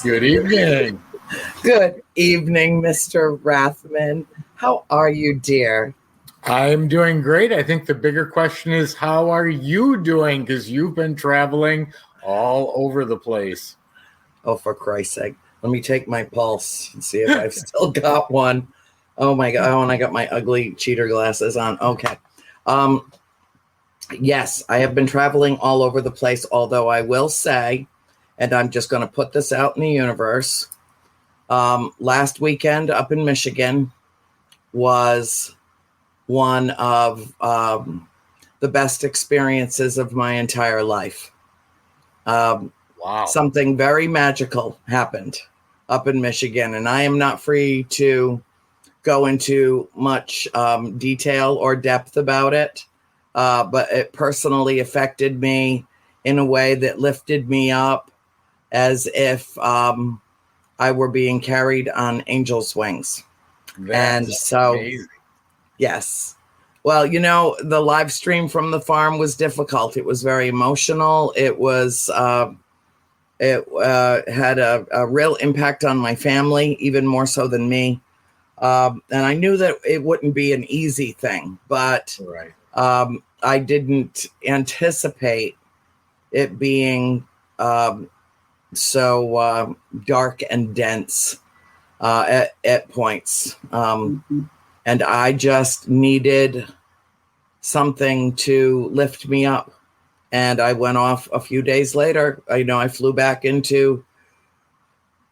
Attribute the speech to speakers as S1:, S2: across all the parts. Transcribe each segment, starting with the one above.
S1: Good evening.
S2: Good evening, Mr. Rathman. How are you, dear?
S1: I'm doing great. I think the bigger question is, how are you doing? Because you've been traveling all over the place.
S2: Oh, for Christ's sake. Let me take my pulse and see if I've still got one. Oh, my God. Oh, and I got my ugly cheater glasses on. Okay. Yes, I have been traveling all over the place, although I will say, and I'm just going to put this out in the universe, last weekend up in Michigan was one of the best experiences of my entire life.
S1: Wow.
S2: Something very magical happened up in Michigan, and I am not free to go into much detail or depth about it, but it personally affected me in a way that lifted me up as if I were being carried on angel's wings.
S1: That's amazing.
S2: Yes. Well, the live stream from the farm was difficult. It was very emotional. It had a real impact on my family, even more so than me. And I knew that it wouldn't be an easy thing, but
S1: Right.
S2: I didn't anticipate it being so dark and dense at points. And I just needed something to lift me up. And I went off a few days later. I flew back into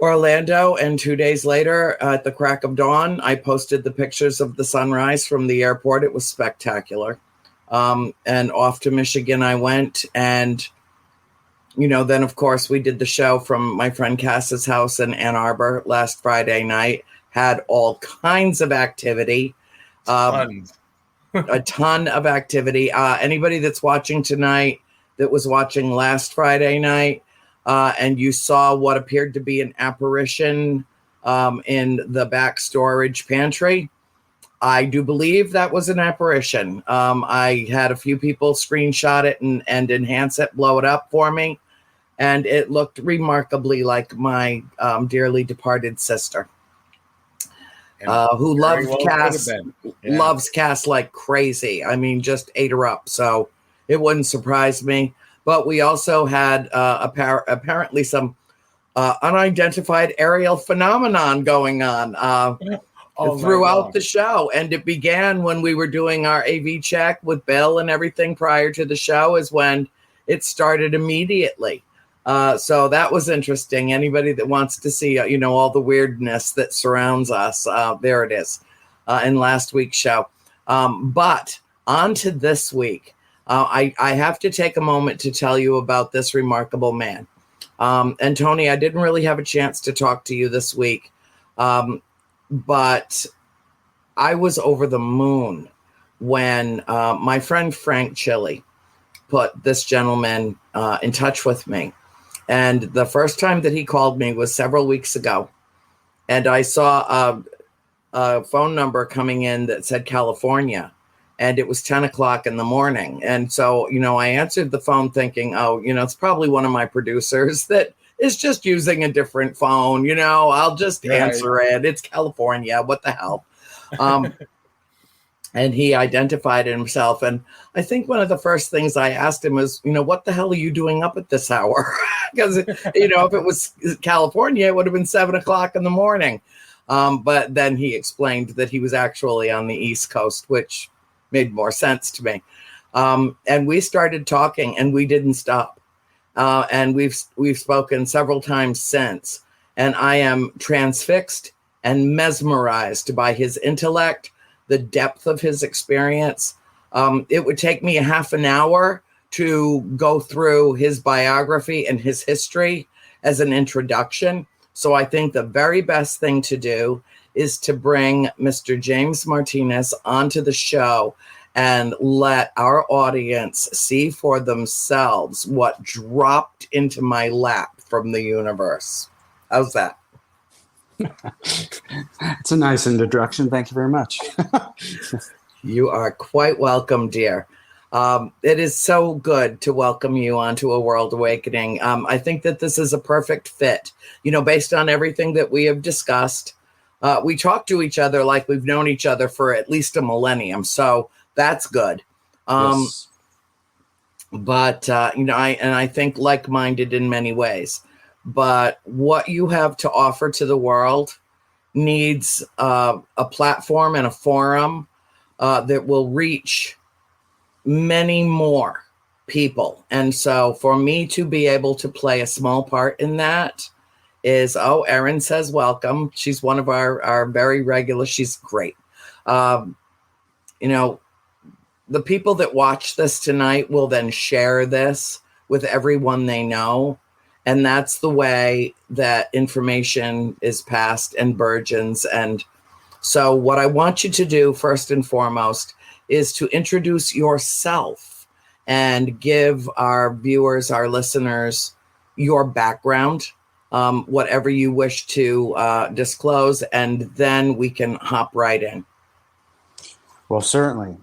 S2: Orlando, and 2 days later, at the crack of dawn, I posted the pictures of the sunrise from the airport. It was spectacular. And off to Michigan I went. And, then, of course, we did the show from my friend Cass's house in Ann Arbor last Friday night. Had all kinds of activity.
S1: Tons.
S2: A ton of activity. Anybody that's watching tonight that was watching last Friday night and you saw what appeared to be an apparition in the back storage pantry, I do believe that was an apparition. I had a few people screenshot it and enhance it, blow it up for me, and it looked remarkably like my dearly departed sister. Who loved Cass, loves Cass like crazy. I mean, just ate her up. So it wouldn't surprise me. But we also had apparently some unidentified aerial phenomenon going on throughout the show. And it began when we were doing our AV check with Bill and everything prior to the show is when it started immediately. So that was interesting. Anybody that wants to see, all the weirdness that surrounds us, there it is in last week's show. But on to this week, I have to take a moment to tell you about this remarkable man. And Tony, I didn't really have a chance to talk to you this week, but I was over the moon when my friend Frank Chili put this gentleman in touch with me. And the first time that he called me was several weeks ago. And I saw a phone number coming in that said California. And it was 10 o'clock in the morning. And so, I answered the phone thinking, it's probably one of my producers that is just using a different phone. I'll just answer it. It's California. What the hell? And he identified himself. And I think one of the first things I asked him was, what the hell are you doing up at this hour? Because, if it was California, it would have been 7 o'clock in the morning. But then he explained that he was actually on the East Coast, which made more sense to me. And we started talking and we didn't stop. And we've spoken several times since. And I am transfixed and mesmerized by his intellect, the depth of his experience. It would take me a half an hour to go through his biography and his history as an introduction. So I think the very best thing to do is to bring Mr. James Martinez onto the show and let our audience see for themselves what dropped into my lap from the universe. How's that?
S3: It's a nice introduction. Thank you very much.
S2: You are quite welcome, dear. It is so good to welcome you onto A World Awakening. I think that this is a perfect fit, based on everything that we have discussed. We talk to each other like we've known each other for at least a millennium. So that's good.
S3: Yes.
S2: But, I think like-minded in many ways. But what you have to offer to the world needs a platform and a forum that will reach many more people. And so for me to be able to play a small part in that is, Erin says welcome. She's one of our very regular. She's great. The people that watch this tonight will then share this with everyone they know. And that's the way that information is passed and burgeons. And so what I want you to do first and foremost is to introduce yourself and give our viewers, our listeners, your background, whatever you wish to disclose, and then we can hop right in.
S3: Well, certainly.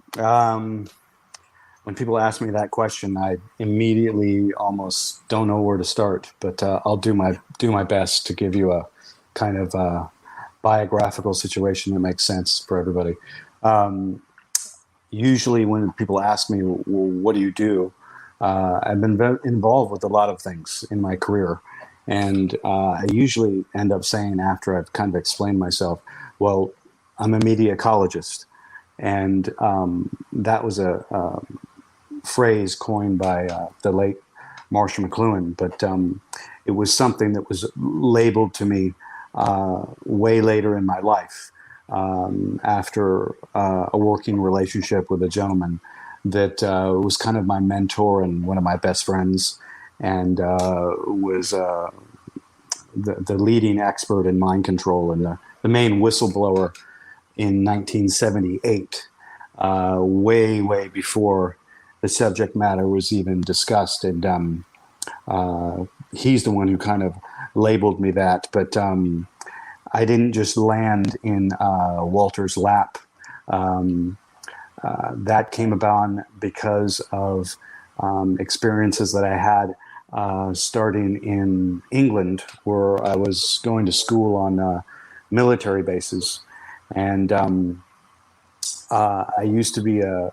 S3: When people ask me that question, I immediately almost don't know where to start. But I'll do my best to give you a kind of biographical situation that makes sense for everybody. Usually, when people ask me, "Well, what do you do?" I've been involved with a lot of things in my career, and I usually end up saying after I've kind of explained myself, "Well, I'm a media ecologist," and that was a phrase coined by the late Marshall McLuhan, but it was something that was labeled to me way later in my life, after a working relationship with a gentleman that was kind of my mentor and one of my best friends, and was the leading expert in mind control and the main whistleblower in 1978, way before the subject matter was even discussed. And he's the one who kind of labeled me that. But I didn't just land in Walter's lap. That came about because of experiences that I had starting in England, where I was going to school on military bases. And I used to be a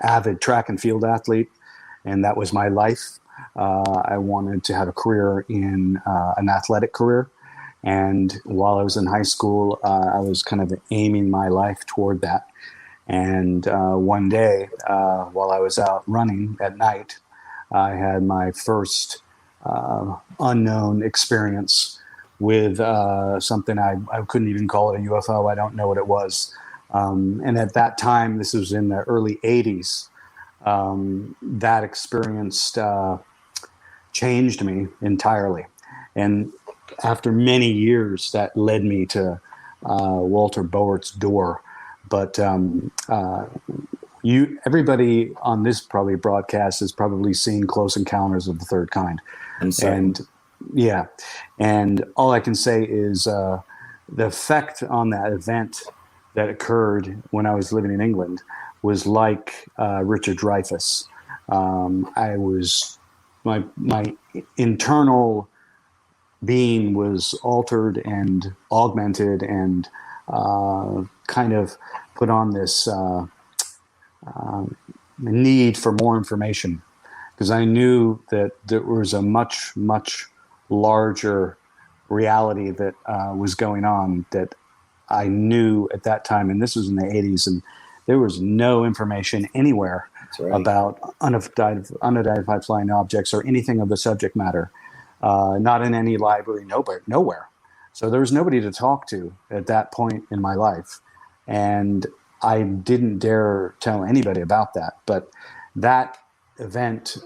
S3: avid track and field athlete, and that was my life. I wanted to have a career in an athletic career. And while I was in high school, I was kind of aiming my life toward that. And one day, while I was out running at night, I had my first unknown experience with something I couldn't even call it a UFO. I don't know what it was. And at that time, this was in the early 80s, that experience changed me entirely. And after many years, that led me to Walter Bowert's door. But everybody on this probably broadcast has probably seen Close Encounters of the Third Kind. And yeah, and all I can say is the effect on that event that occurred when I was living in England was like Richard Dreyfuss. My internal being was altered and augmented and kind of put on this need for more information, because I knew that there was a much, much larger reality that was going on that I knew at that time. And this was in the 80s, and there was no information anywhere about unidentified flying objects or anything of the subject matter. Not in any library, nowhere. So there was nobody to talk to at that point in my life. And I didn't dare tell anybody about that. But that event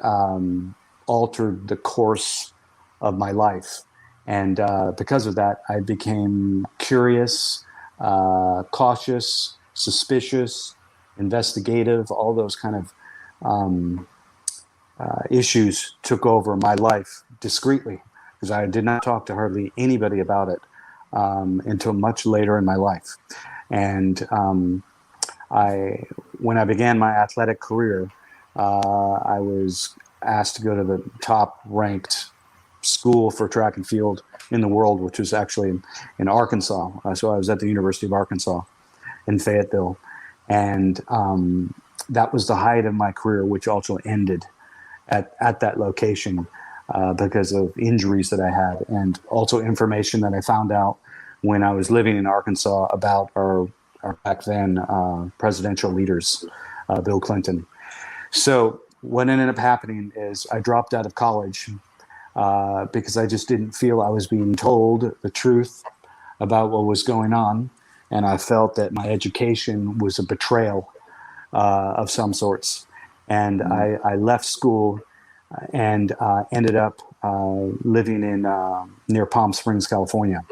S3: altered the course of my life. And because of that, I became curious, cautious, suspicious, investigative. All those kind of issues took over my life discreetly, because I did not talk to hardly anybody about it until much later in my life. And when I began my athletic career, I was asked to go to the top ranked school for track and field in the world, which was actually in Arkansas. So I was at the University of Arkansas in Fayetteville. And that was the height of my career, which also ended at that location because of injuries that I had, and also information that I found out when I was living in Arkansas about our back then presidential leaders, Bill Clinton. So what ended up happening is I dropped out of college because I just didn't feel I was being told the truth about what was going on. And I felt that my education was a betrayal of some sorts. And I left school and ended up living in near Palm Springs, California,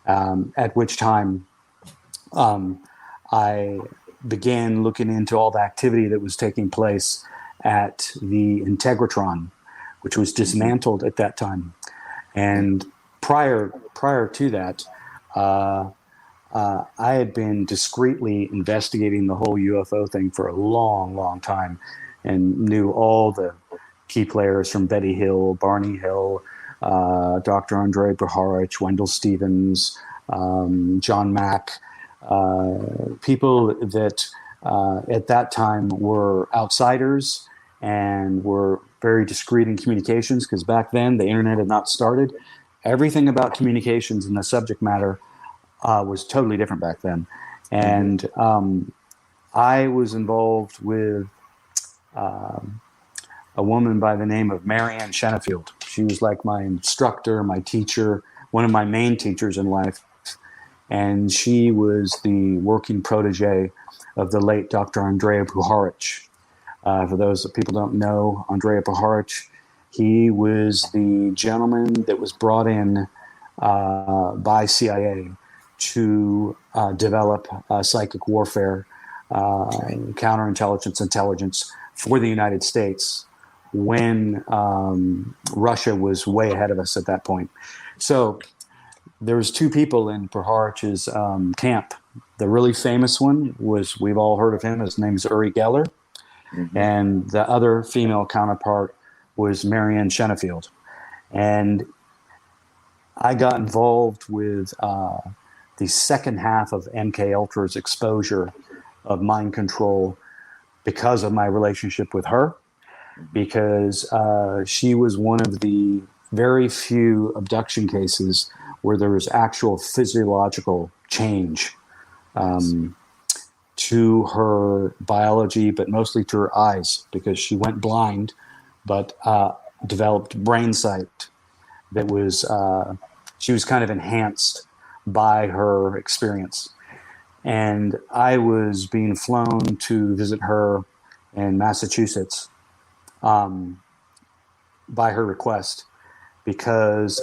S3: at which time I began looking into all the activity that was taking place at the Integratron, which was dismantled at that time. And prior to that, I had been discreetly investigating the whole UFO thing for a long, long time, and knew all the key players from Betty Hill, Barney Hill, Dr. Andrei Puharich, Wendell Stevens, John Mack, people that at that time were outsiders and were very discreet in communications, because back then the internet had not started. Everything about communications and the subject matter was totally different back then. And I was involved with a woman by the name of Marianne Shenefield. She was like my instructor, my teacher, one of my main teachers in life. And she was the working protege of the late Dr. Andrei Puharich. For those that people don't know, Andrei Puharich, he was the gentleman that was brought in by CIA to develop psychic warfare, counterintelligence, intelligence for the United States when Russia was way ahead of us at that point. So there was two people in Puharich's camp. The really famous one was, we've all heard of him, his name is Uri Geller. And the other female counterpart was Marianne Shenefield. And I got involved with the second half of MK Ultra's exposure of mind control because of my relationship with her, because she was one of the very few abduction cases where there was actual physiological change to her biology, but mostly to her eyes, because she went blind, but developed brain sight that was, she was kind of enhanced by her experience. And I was being flown to visit her in Massachusetts by her request, because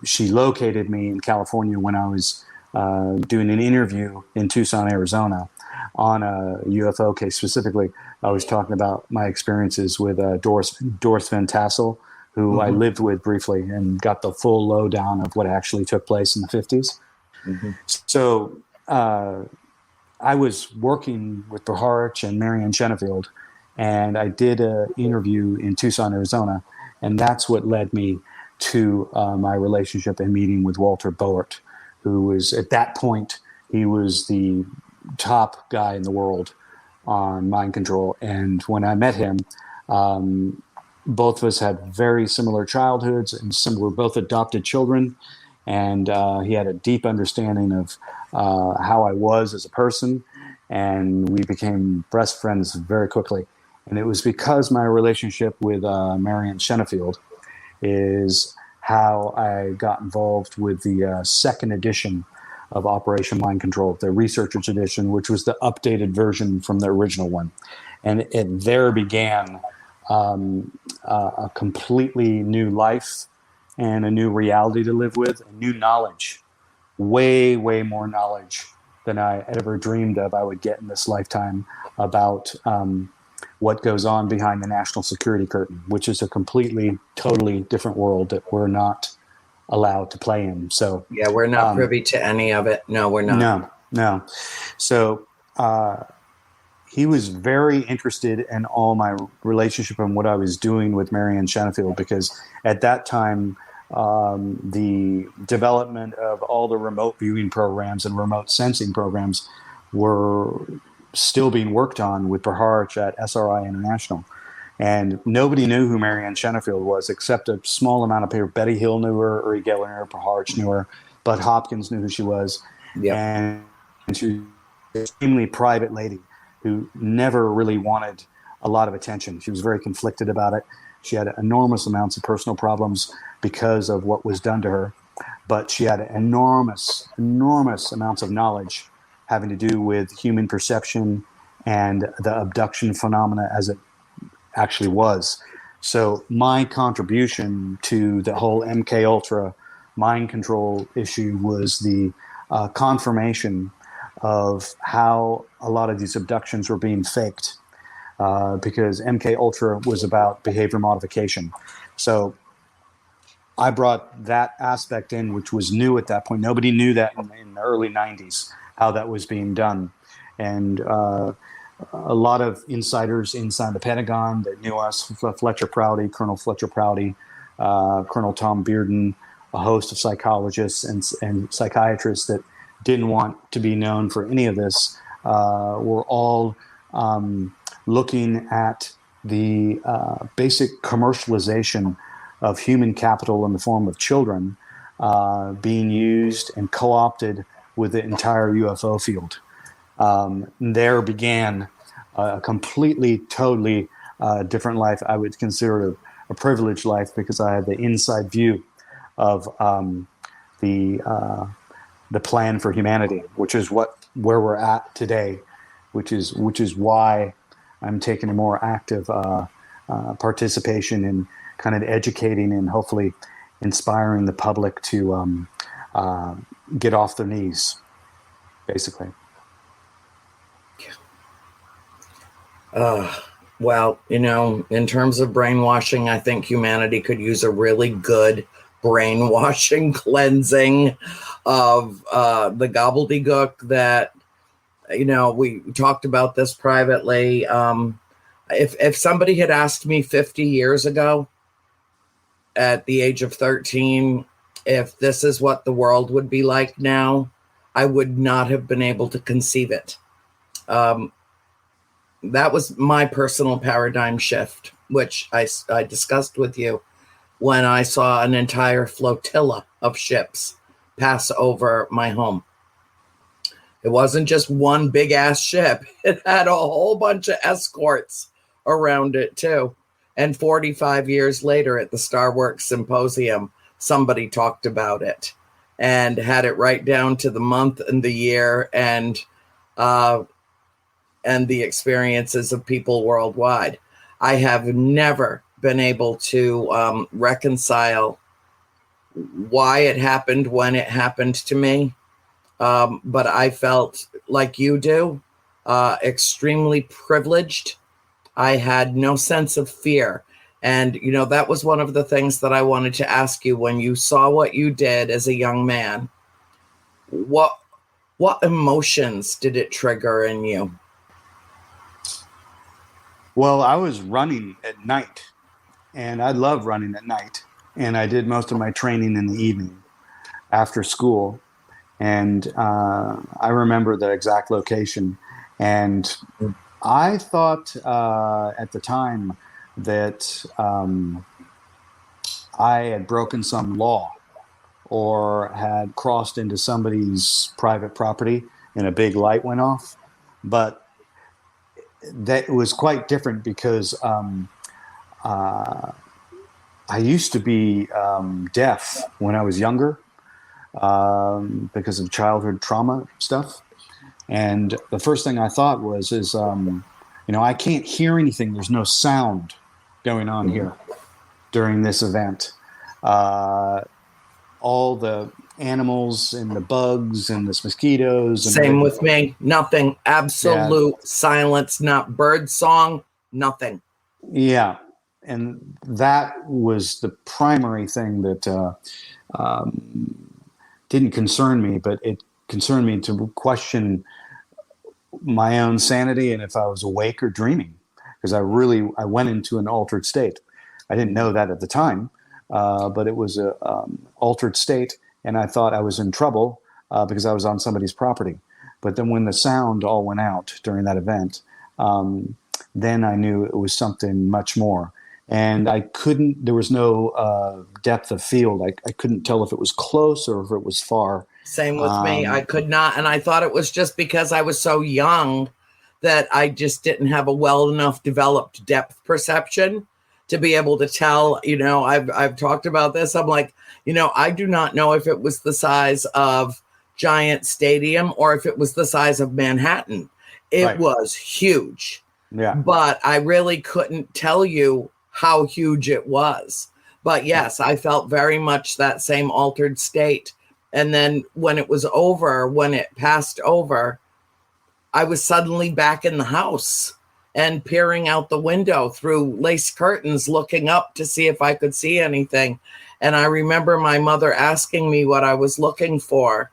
S3: she located me in California when I was doing an interview in Tucson, Arizona, on a UFO case. Specifically, I was talking about my experiences with Doris Van Tassel, who I lived with briefly and got the full lowdown of what actually took place in the 50s. So I was working with Puharich and Marianne Shenefield, and I did an interview in Tucson, Arizona, and that's what led me to my relationship and meeting with Walter Boert, who was, at that point, he was the top guy in the world on mind control. And when I met him, both of us had very similar childhoods, and we're both adopted children. And he had a deep understanding of how I was as a person, and we became best friends very quickly. And it was because my relationship with Marianne Shenefield is how I got involved with the second edition of Operation Mind Control, the Researchers Edition, which was the updated version from the original one. And it there began a completely new life and a new reality to live with, and new knowledge, way, way more knowledge than I ever dreamed of I would get in this lifetime about what goes on behind the national security curtain, which is a completely, totally different world that we're not allowed to play in. So
S2: yeah, we're not privy to any of it. No, we're not.
S3: No. So he was very interested in all my relationship and what I was doing with Marianne Shenfield, because at that time, the development of all the remote viewing programs and remote sensing programs were still being worked on with Berharch at SRI International. And nobody knew who Marianne Shenfield was except a small amount of people. Betty Hill knew her, Uri Geller knew her, Berharch knew her, Bud Hopkins knew who she was.
S2: Yep.
S3: And she was an extremely private lady who never really wanted a lot of attention. She was very conflicted about it. She had enormous amounts of personal problems because of what was done to her, but she had enormous amounts of knowledge having to do with human perception and the abduction phenomena as it actually was. So my contribution to the whole MK Ultra mind control issue was the confirmation of how a lot of these abductions were being faked, because MK Ultra was about behavior modification. So I brought that aspect in, which was new at that point. Nobody knew that in the early 90s, how that was being done. And a lot of insiders inside the Pentagon that knew us, Fletcher Prouty, Colonel Fletcher Prouty, Colonel Tom Bearden, a host of psychologists and psychiatrists that didn't want to be known for any of this, were all looking at the basic commercialization of human capital in the form of children being used and co-opted with the entire UFO field. There began a completely, totally different life. I would consider it a privileged life because I had the inside view of the plan for humanity, which is where we're at today, which is why I'm taking a more active participation in kind of educating and hopefully inspiring the public to get off their knees, basically.
S2: Well, in terms of brainwashing, I think humanity could use a really good brainwashing cleansing of the gobbledygook that, we talked about this privately. If somebody had asked me 50 years ago at the age of 13, if this is what the world would be like now, I would not have been able to conceive it. That was my personal paradigm shift, which I discussed with you when I saw an entire flotilla of ships pass over my home. It wasn't just one big ass ship. It had a whole bunch of escorts around it too. And 45 years later at the Star Works Symposium, somebody talked about it and had it right down to the month and the year and the experiences of people worldwide. I have never been able to reconcile why it happened when it happened to me. But I felt like you do, extremely privileged. I had no sense of fear. And, that was one of the things that I wanted to ask you when you saw what you did as a young man. What emotions did it trigger in you?
S3: Well, I was running at night, and I love running at night. And I did most of my training in the evening after school. And I remember the exact location. And I thought at the time that I had broken some law or had crossed into somebody's private property and a big light went off. But that was quite different because I used to be deaf when I was younger because of childhood trauma stuff. And the first thing I thought is I can't hear anything. There's no sound going on here during this event. All the animals and the bugs and the mosquitoes. And
S2: same with me. Nothing. Absolute silence. Not bird song. Nothing.
S3: Yeah. And that was the primary thing that didn't concern me, but it concerned me to question my own sanity and if I was awake or dreaming, because I went into an altered state. I didn't know that at the time, but it was a altered state, and I thought I was in trouble because I was on somebody's property. But then when the sound all went out during that event, then I knew it was something much more. And there was no depth of field. I couldn't tell if it was close or if it was far.
S2: Same with me. I could not. And I thought it was just because I was so young that I just didn't have a well enough developed depth perception to be able to tell. I've talked about this. I'm like, I do not know if it was the size of Giant Stadium or if it was the size of Manhattan. It was huge.
S3: Yeah.
S2: But I really couldn't tell you how huge it was. But yes, I felt very much that same altered state. And then when it passed over, I was suddenly back in the house and peering out the window through lace curtains, looking up to see if I could see anything. And I remember my mother asking me what I was looking for.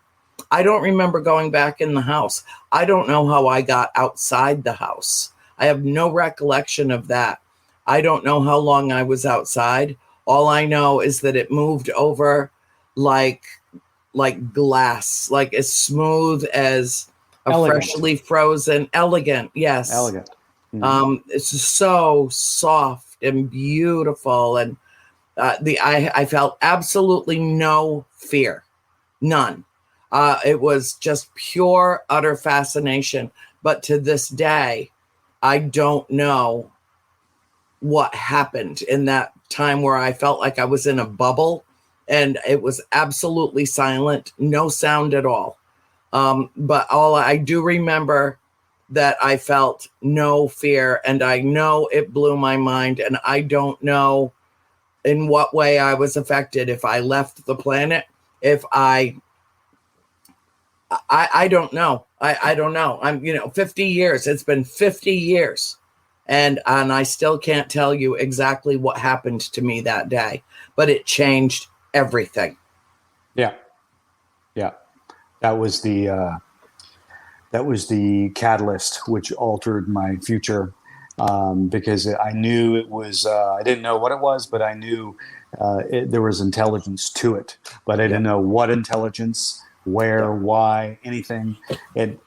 S2: I don't remember going back in the house. I don't know how I got outside the house. I have no recollection of that. I don't know how long I was outside. All I know is that it moved over like glass, like as smooth as a freshly frozen, elegant. Yes.
S3: Elegant. Mm-hmm.
S2: It's so soft and beautiful. And I felt absolutely no fear, none. It was just pure, utter fascination. But to this day, I don't know what happened in that time where I felt like I was in a bubble and it was absolutely silent, no sound at all. But all I do remember that I felt no fear, and I know it blew my mind, and I don't know in what way I was affected. If I left the planet, if I don't know. I don't know. I'm 50 years. It's been 50 years. And I still can't tell you exactly what happened to me that day, but it changed everything.
S3: Yeah. Yeah. That was the catalyst which altered my future, because I knew it was, I didn't know what it was, but I knew there was intelligence to it, but I didn't know what intelligence, where, why, anything. Anything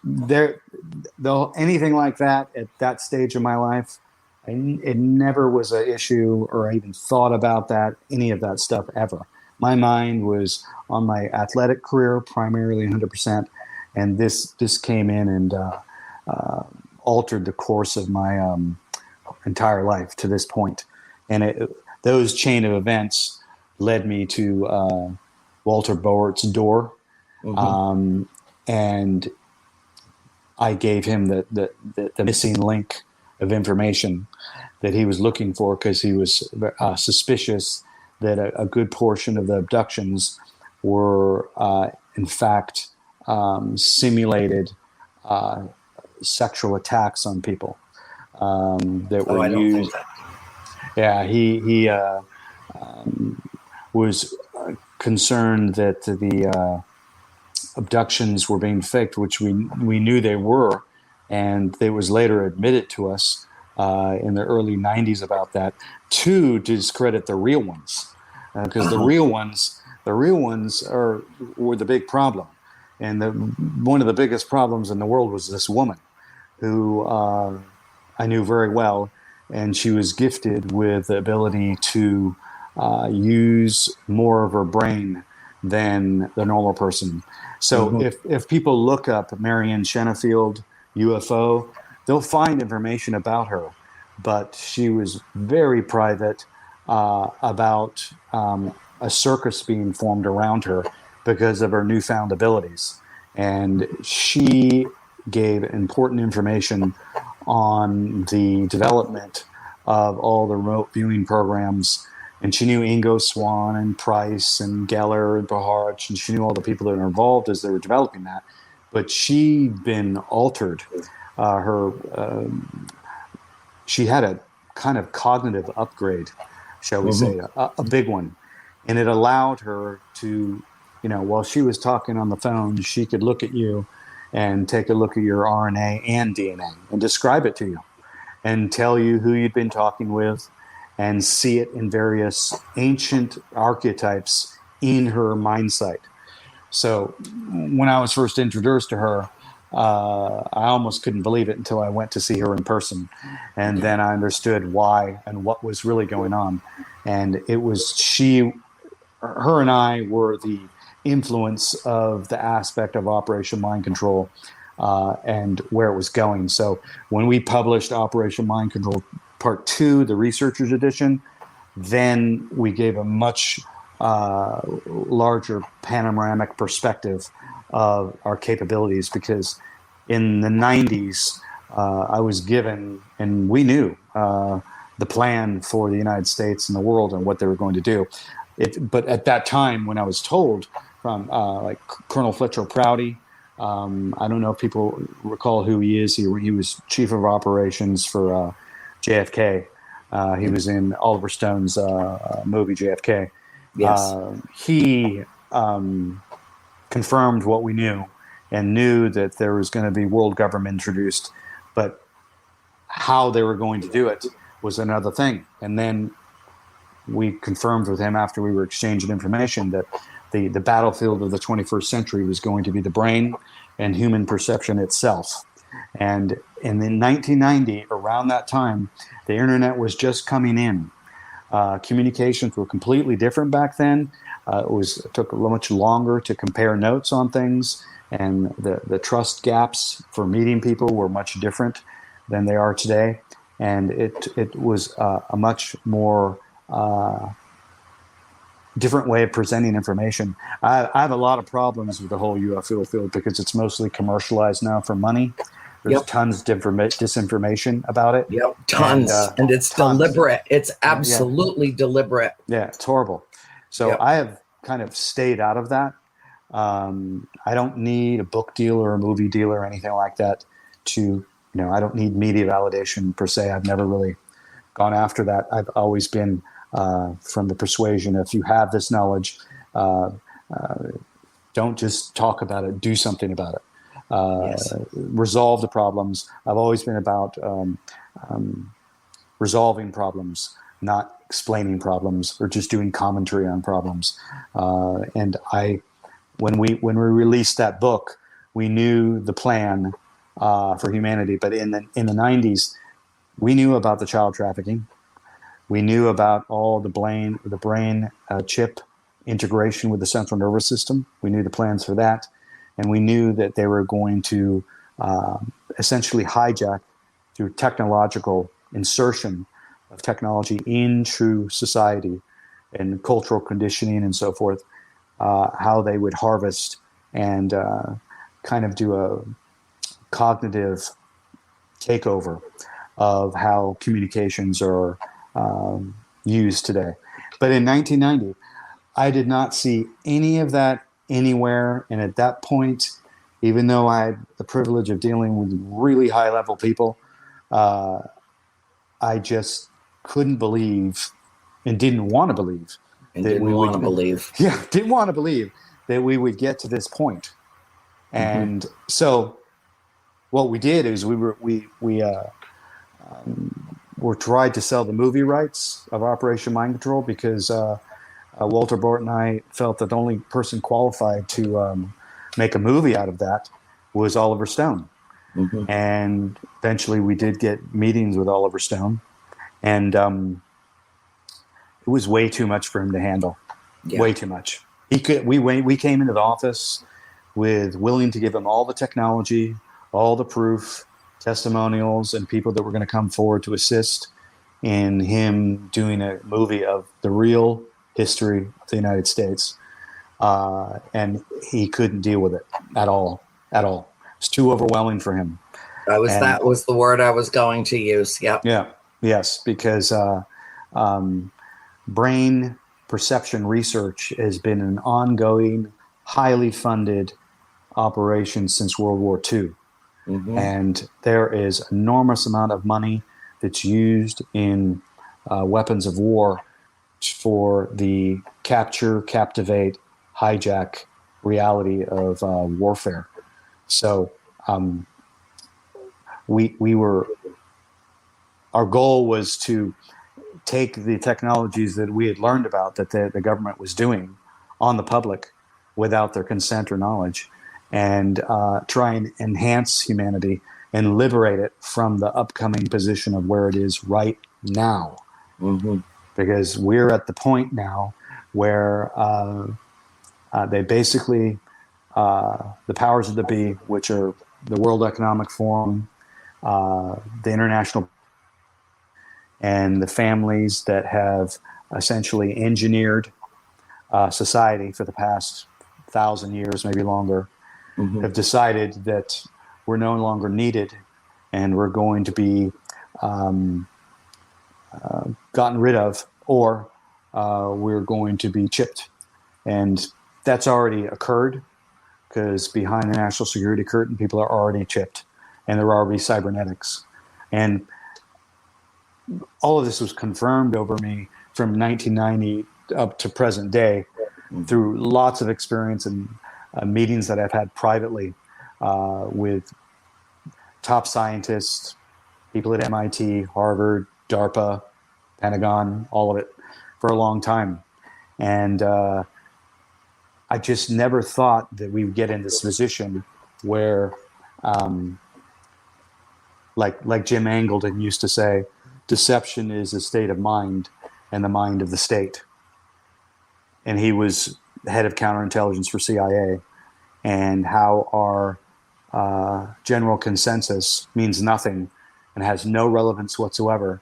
S3: like that at that stage of my life, it never was an issue, or I even thought about that, any of that stuff ever. My mind was on my athletic career, primarily 100%, and this came in and altered the course of my entire life to this point. And those chain of events led me to Walter Bowert's door. Mm-hmm. And I gave him the missing link of information that he was looking for, because he was suspicious that a good portion of the abductions were, in fact, simulated sexual attacks on people that were used. Yeah, he was concerned that the abductions were being faked, which we knew they were, and it was later admitted to us in the early 90s about that, to discredit the real ones, because the real ones were the big problem. And one of the biggest problems in the world was this woman who I knew very well, and she was gifted with the ability to use more of her brain than the normal person. So if people look up Marianne Shenafield UFO, they'll find information about her, but she was very private about a circus being formed around her because of her newfound abilities. And she gave important information on the development of all the remote viewing programs. And she knew Ingo Swann and Price and Geller and Baharch, and she knew all the people that were involved as they were developing that. But she'd been altered. She had a kind of cognitive upgrade, shall we say, a big one. And it allowed her to, while she was talking on the phone, she could look at you and take a look at your RNA and DNA and describe it to you and tell you who you'd been talking with and see it in various ancient archetypes in her mind sight. So when I was first introduced to her, I almost couldn't believe it until I went to see her in person. And then I understood why and what was really going on. And it was her and I were the influence of the aspect of Operation Mind Control and where it was going. So when we published Operation Mind Control Part 2, the researcher's edition, then we gave a much larger panoramic perspective of our capabilities, because in the 90s, I was given, and we knew the plan for the United States and the world and what they were going to do. But at that time, when I was told from like Colonel Fletcher Prouty, I don't know if people recall who he is. He was chief of operations for JFK. He was in Oliver Stone's movie JFK.
S2: Yes.
S3: He confirmed what we knew and knew that there was going to be world government introduced, but how they were going to do it was another thing. And then we confirmed with him after we were exchanging information that the battlefield of the 21st century was going to be the brain and human perception itself. And in 1990, around that time, the internet was just coming in. Communications were completely different back then. It took much longer to compare notes on things, and the trust gaps for meeting people were much different than they are today. And it was a much more different way of presenting information. I have a lot of problems with the whole UFO field because it's mostly commercialized now for money. There's tons of disinformation about it.
S2: Yep, tons. And it's deliberate. It's absolutely deliberate.
S3: Yeah, it's horrible. So I have kind of stayed out of that. I don't need a book deal or a movie deal or anything like that to, I don't need media validation per se. I've never really gone after that. I've always been from the persuasion, if you have this knowledge, don't just talk about it, do something about it. Resolve the problems. I've always been about resolving problems, not explaining problems or just doing commentary on problems. And when we released that book, we knew the plan for humanity. But in the 90s, we knew about the child trafficking. We knew about all the brain chip integration with the central nervous system. We knew the plans for that. And we knew that they were going to essentially hijack, through technological insertion of technology into society and cultural conditioning and so forth, how they would harvest and kind of do a cognitive takeover of how communications are used today. But in 1990, I did not see any of that anywhere. And at that point, even though I had the privilege of dealing with really high level people, I just couldn't believe and didn't want to believe
S2: didn't want to believe
S3: that we would get to this point. And so what we did is we were tried to sell the movie rights of Operation Mind Control because Walter Bort and I felt that the only person qualified to make a movie out of that was Oliver Stone. And eventually we did get meetings with Oliver Stone, and it was way too much for him to handle. Way too much. We came into the office with willing to give him all the technology, all the proof, testimonials, and people that were going to come forward to assist in him doing a movie of the real history of the United States. And he couldn't deal with it at all. It's too overwhelming for him.
S2: That was the word I was going to use. Yep.
S3: Yeah. Yes. Because brain perception research has been an ongoing, highly funded operation since World War II. And there is enormous amount of money that's used in weapons of war for the capture, captivate, hijack reality of warfare. So our goal was to take the technologies that we had learned about that the government was doing on the public without their consent or knowledge, and try and enhance humanity and liberate it from the upcoming position of where it is right now.
S2: Mm-hmm.
S3: Because we're at the point now where they basically, the powers of the be, which are the World Economic Forum, the international, and the families that have essentially engineered society for the past 1,000 years, maybe longer,
S2: Mm-hmm.
S3: have decided that we're no longer needed, and we're going to be gotten rid of, or we're going to be chipped. And that's already occurred, because behind the national security curtain, people are already chipped, and there are already cybernetics. And all of this was confirmed over me from 1990 up to present day through lots of experience and meetings that I've had privately with top scientists, people at MIT, Harvard, DARPA, Pentagon, all of it, for a long time. And I just never thought that we would get in this position where, like Jim Angleton used to say, deception is a state of mind and the mind of the state. And he was head of counterintelligence for CIA, and how our general consensus means nothing and has no relevance whatsoever,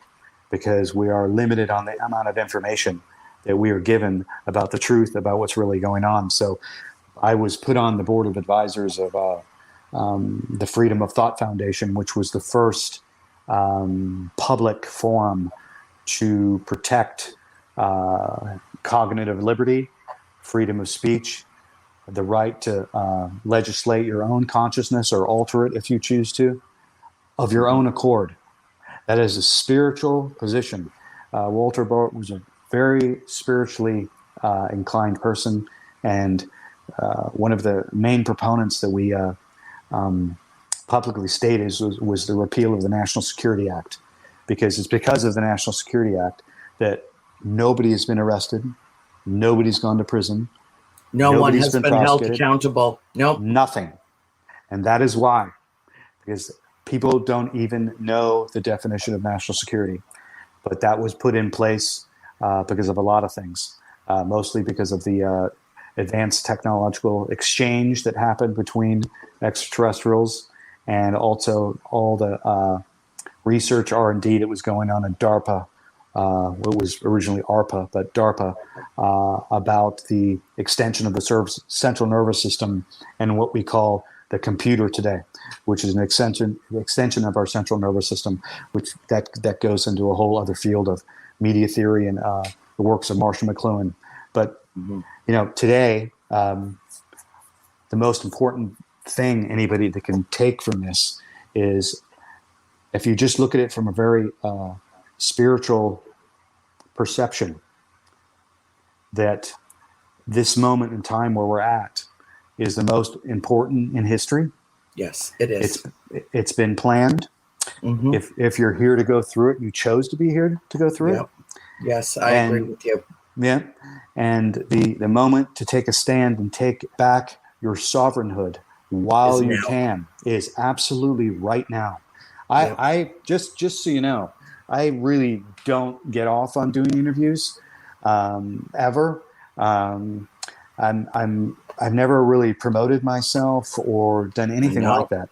S3: because we are limited on the amount of information that we are given about the truth about what's really going on. So I was put on the board of advisors of the Freedom of Thought Foundation, which was the first public forum to protect cognitive liberty, freedom of speech, the right to legislate your own consciousness or alter it if you choose to, of your own accord. That is a spiritual position. Walter Bart was a very spiritually inclined person, and one of the main proponents that we publicly stated was the repeal of the National Security Act, because it's because of the National Security Act that nobody has been arrested, nobody's gone to prison,
S2: No one has been held accountable. Nope.
S3: Nothing. And that is why, because people don't even know the definition of national security. But that was put in place because of a lot of things, mostly because of the advanced technological exchange that happened between extraterrestrials, and also all the research R&D that was going on at DARPA. It was originally ARPA, but DARPA, about the extension of the central nervous system and what we call the computer today, which is an extension of our central nervous system, which that goes into a whole other field of media theory and the works of Marshall McLuhan. But today, the most important thing anybody that can take from this is, if you just look at it from a very spiritual perception, that this moment in time where we're at is the most important in history.
S2: Yes, it is.
S3: It's been planned. Mm-hmm. If you're here to go through it, you chose to be here to go through it.
S2: Yes, I agree with you.
S3: Yeah, and the moment to take a stand and take back your sovereignhood while you can is absolutely right now. I just so you know, I really don't get off on doing interviews ever. I've never really promoted myself or done anything like that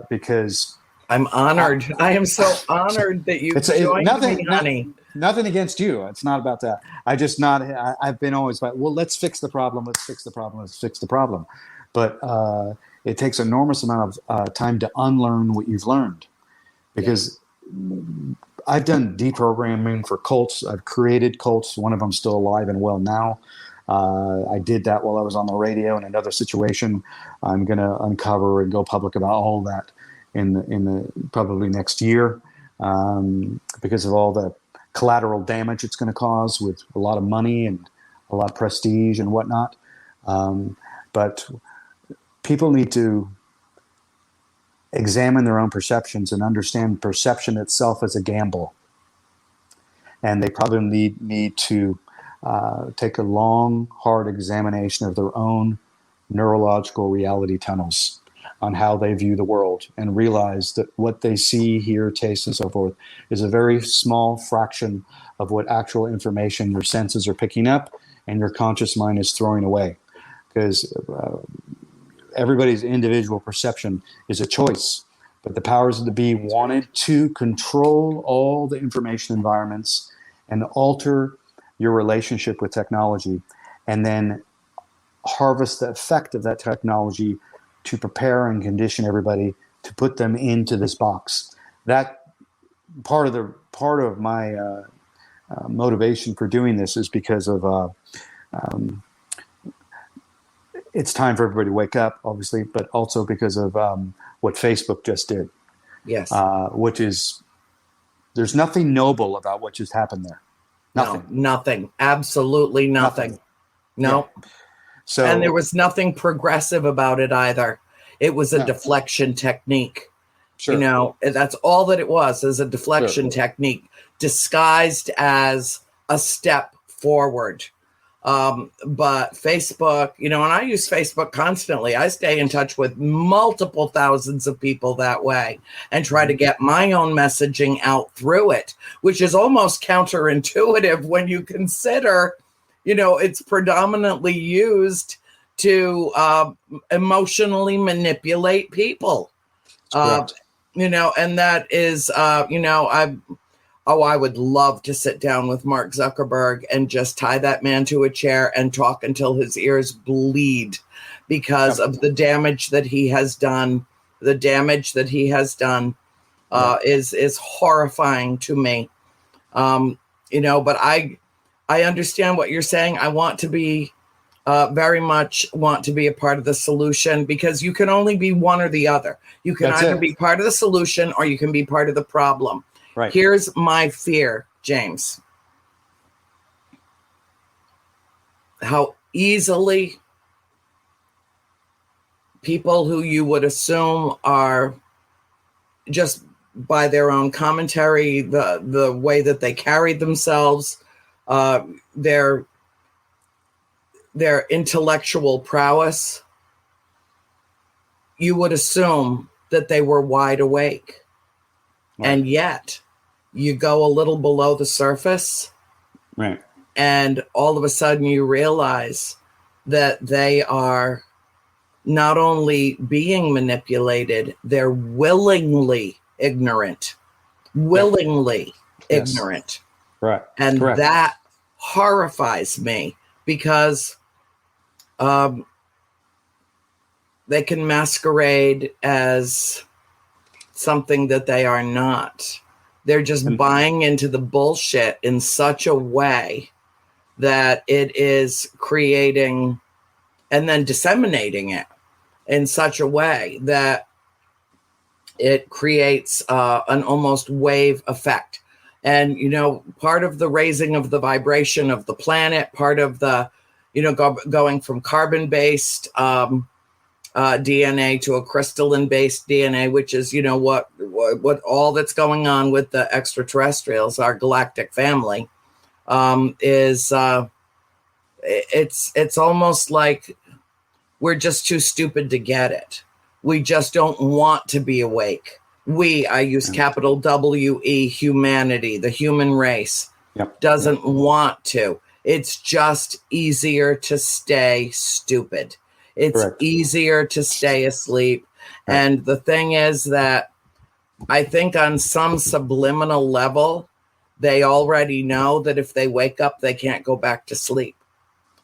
S3: because
S2: I'm honored. I am so honored that you joined me, honey.
S3: Nothing against you. It's not about that. I've been always like, well, let's fix the problem. Let's fix the problem. Let's fix the problem. But it takes an enormous amount of time to unlearn what you've learned, because I've done deprogramming for cults. I've created cults. One of them still alive and well now. I did that while I was on the radio in another situation. I'm going to uncover and go public about all that in the probably next year, because of all the collateral damage it's going to cause with a lot of money and a lot of prestige and whatnot. But people need to examine their own perceptions and understand perception itself as a gamble. And they probably need to take a long, hard examination of their own neurological reality tunnels on how they view the world, and realize that what they see, hear, taste, and so forth is a very small fraction of what actual information your senses are picking up and your conscious mind is throwing away. Because everybody's individual perception is a choice, but the powers that be wanted to control all the information environments and alter your relationship with technology, and then harvest the effect of that technology to prepare and condition everybody to put them into this box. That part of my motivation for doing this is because of it's time for everybody to wake up, obviously, but also because of what Facebook just did.
S2: Yes.
S3: Which is, there's nothing noble about what just happened there. Nothing.
S2: No, nothing. Absolutely nothing. No.
S3: Yeah. So,
S2: and there was nothing progressive about it either. It was a deflection technique.
S3: Sure.
S2: You know, that's all that it was, is a deflection technique disguised as a step forward. But Facebook, you know, and I use Facebook constantly. I stay in touch with multiple thousands of people that way and try to get my own messaging out through it, which is almost counterintuitive when you consider, you know, it's predominantly used to emotionally manipulate people. You know, and that is, you know, I would love to sit down with Mark Zuckerberg and just tie that man to a chair and talk until his ears bleed because of the damage that he has done. The damage that he has done is horrifying to me. You know, but I understand what you're saying. I want to be very much want to be a part of the solution, because you can only be one or the other. You can either be part of the solution or you can be part of the problem.
S3: Right.
S2: Here's my fear, James. How easily people who you would assume are, just by their own commentary, the way that they carried themselves, their intellectual prowess, you would assume that they were wide awake. Right. And yet you go a little below the surface,
S3: right,
S2: and all of a sudden you realize that they are not only being manipulated, they're willingly ignorant. Willingly ignorant.
S3: Right.
S2: And
S3: Correct.
S2: that horrifies me, because they can masquerade as something that they are not. They're just buying into the bullshit in such a way that it is creating and then disseminating it in such a way that it creates an almost wave effect. And, you know, part of the raising of the vibration of the planet, part of the, you know, going from carbon-based DNA to a crystalline-based DNA, which is, you know, what all that's going on with the extraterrestrials, our galactic family, is it's almost like we're just too stupid to get it. We just don't want to be awake. I use capital W-E, humanity, the human race, doesn't want to. It's just easier to stay stupid. It's easier to stay asleep. Right. And the thing is that I think on some subliminal level, they already know that if they wake up, they can't go back to sleep.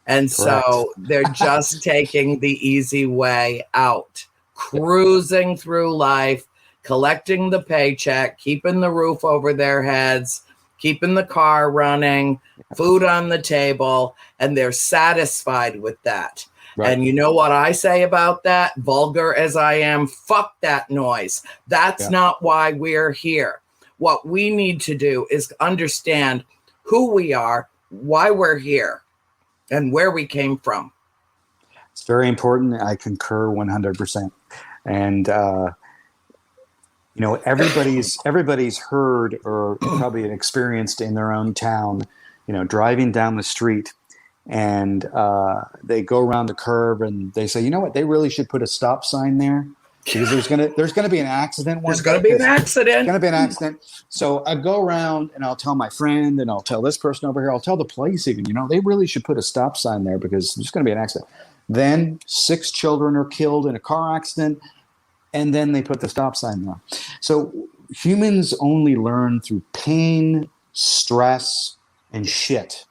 S2: And so they're just taking the easy way out, cruising through life, collecting the paycheck, keeping the roof over their heads, keeping the car running, food on the table, and they're satisfied with that. Right. And you know what I say about that? Vulgar as I am, fuck that noise. That's not why we're here. What we need to do is understand who we are, why we're here, and where we came from.
S3: It's very important. I concur 100%. And everybody's heard or probably experienced in their own town, driving down the street, and they go around the curve and they say, you know what, they really should put a stop sign there because there's gonna be an accident one
S2: There's
S3: day.
S2: going to be an
S3: There's
S2: accident.
S3: gonna be an accident. So I go around and I'll tell my friend and I'll tell this person over here. I'll tell the police even. They really should put a stop sign there because there's gonna be an accident. Then 6 children are killed in a car accident, and then they put the stop sign there. So humans only learn through pain, stress, and shit.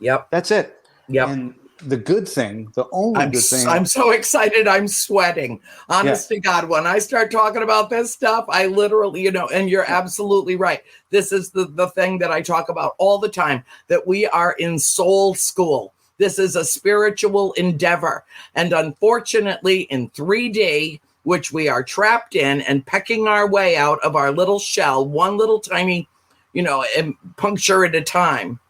S2: Yep.
S3: That's it.
S2: Yep.
S3: And the good thing, the only good thing.
S2: I'm so excited. I'm sweating. Honest to God, when I start talking about this stuff, I literally, and you're absolutely right. This is the thing that I talk about all the time, that we are in soul school. This is a spiritual endeavor. And unfortunately, in 3D, which we are trapped in and pecking our way out of our little shell, one little tiny, puncture at a time.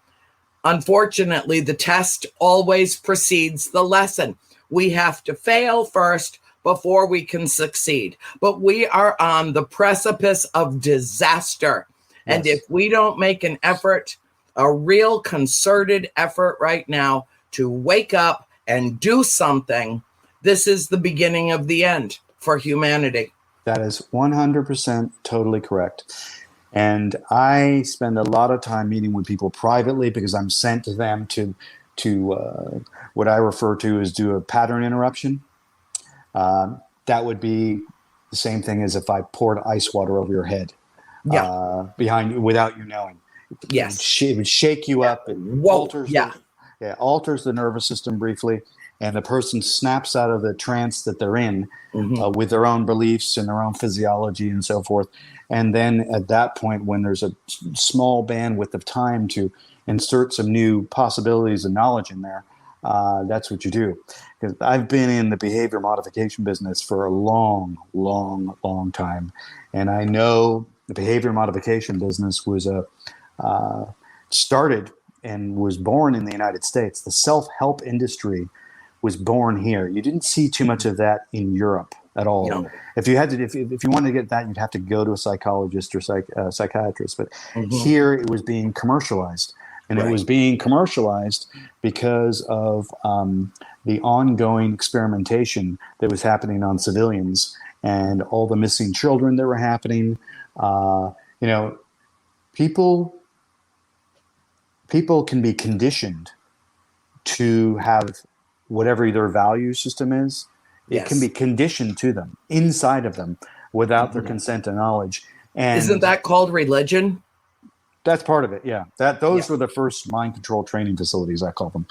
S2: Unfortunately, the test always precedes the lesson. We have to fail first before we can succeed. But we are on the precipice of disaster. Yes. And if we don't make an effort, a real concerted effort right now to wake up and do something, this is the beginning of the end for humanity.
S3: That is 100% totally correct. And I spend a lot of time meeting with people privately because I'm sent to them to what I refer to as do a pattern interruption. That would be the same thing as if I poured ice water over your head behind you without you knowing.
S2: Yes.
S3: It would shake you up. It alters the nervous system briefly. And the person snaps out of the trance that they're in with their own beliefs and their own physiology and so forth. And then at that point, when there's a small bandwidth of time to insert some new possibilities and knowledge in there, that's what you do. Because I've been in the behavior modification business for a long, long, long time. And I know the behavior modification business was started and was born in the United States. The self-help industry was born here. You didn't see too much of that in Europe at all. No. If you wanted to get that, you'd have to go to a psychologist or psychiatrist. But here it was being commercialized, and it was being commercialized because of the ongoing experimentation that was happening on civilians and all the missing children that were happening. People can be conditioned to have whatever their value system is. It can be conditioned to them, inside of them, without their consent and knowledge. And
S2: isn't that called religion?
S3: That's part of it, yeah. Those were the first mind control training facilities, I call them,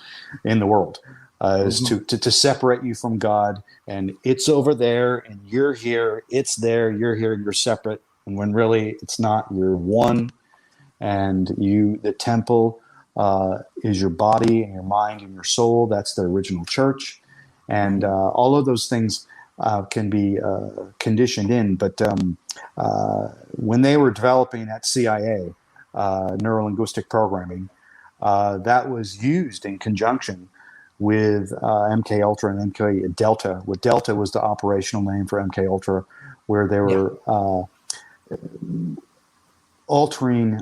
S3: in the world, is to separate you from God. And it's over there, and you're here. It's there, you're here, you're separate. And when really it's not, you're one. And the temple is your body and your mind and your soul. That's the original church. And all of those things can be conditioned in. But when they were developing at CIA, neuro-linguistic programming, that was used in conjunction with MK Ultra and MK Delta. What Delta was the operational name for MK Ultra, where they were altering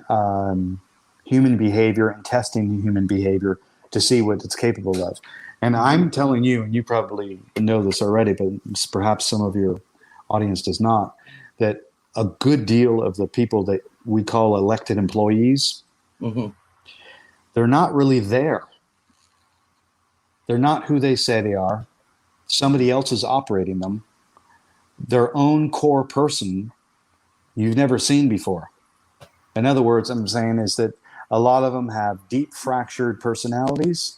S3: human behavior and testing human behavior to see what it's capable of. And I'm telling you, and you probably know this already, but perhaps some of your audience does not, that a good deal of the people that we call elected employees, they're not really there. They're not who they say they are. Somebody else is operating them. Their own core person you've never seen before. In other words, I'm saying is that a lot of them have deep fractured personalities.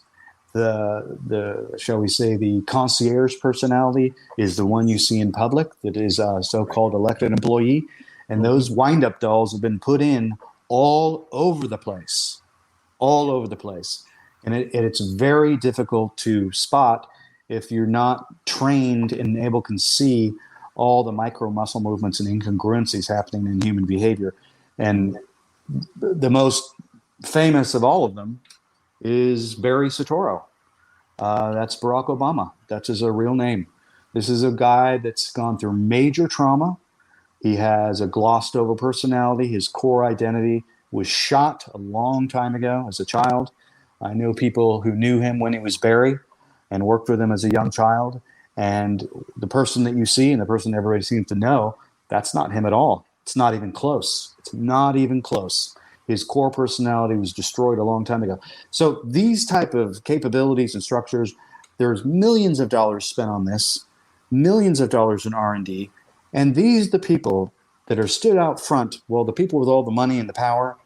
S3: The shall we say, the concierge personality is the one you see in public that is a so-called elected employee. And those wind-up dolls have been put in all over the place. And it's very difficult to spot if you're not trained and able to see all the micro muscle movements and incongruencies happening in human behavior. And the most famous of all of them is Barry Soetoro. That's Barack Obama. That's his real name. This is a guy that's gone through major trauma, He has a glossed over personality. His core identity was shot a long time ago as a child. I know people who knew him when he was Barry and worked with him as a young child. And the person that you see and the person everybody seems to know, that's not him at all. It's not even close. It's not even close. His core personality was destroyed a long time ago. So these type of capabilities and structures, there's millions of dollars spent on this, millions of dollars in R&D, and these are the people that are stood out front while the people with all the money and the power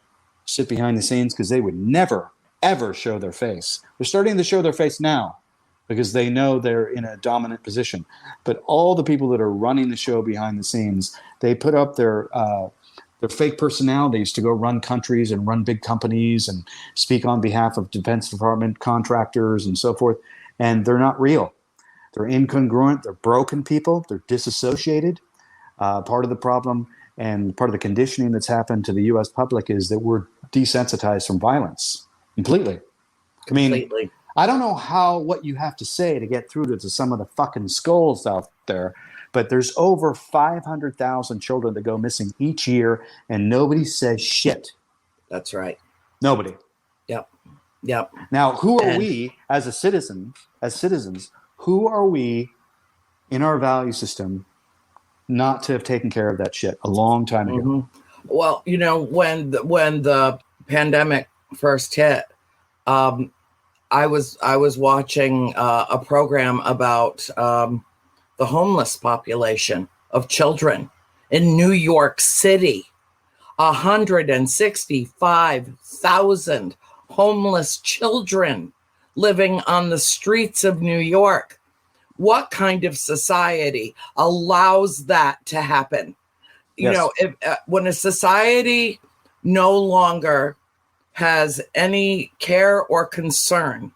S3: sit behind the scenes because they would never, ever show their face. They're starting to show their face now because they know they're in a dominant position. But all the people that are running the show behind the scenes, they put up their fake personalities to go run countries and run big companies and speak on behalf of Defense Department contractors and so forth. And they're not real. They're incongruent. They're broken people. They're disassociated. Part of the problem and part of the conditioning that's happened to the U.S. public is that we're desensitized from violence completely. I mean, I don't know what you have to say to get through to some of the fucking skulls out there, but there's over 500,000 children that go missing each year, and nobody says shit.
S2: That's right.
S3: Nobody.
S2: Yep.
S3: Now, who are we as citizens, who are we in our value system not to have taken care of that shit a long time ago?
S2: Mm-hmm. Well, when the pandemic first hit, I was watching a program about the homeless population of children in New York City. 165,000 homeless children living on the streets of New York. What kind of society allows that to happen?
S3: Yes.
S2: When a society no longer has any care or concern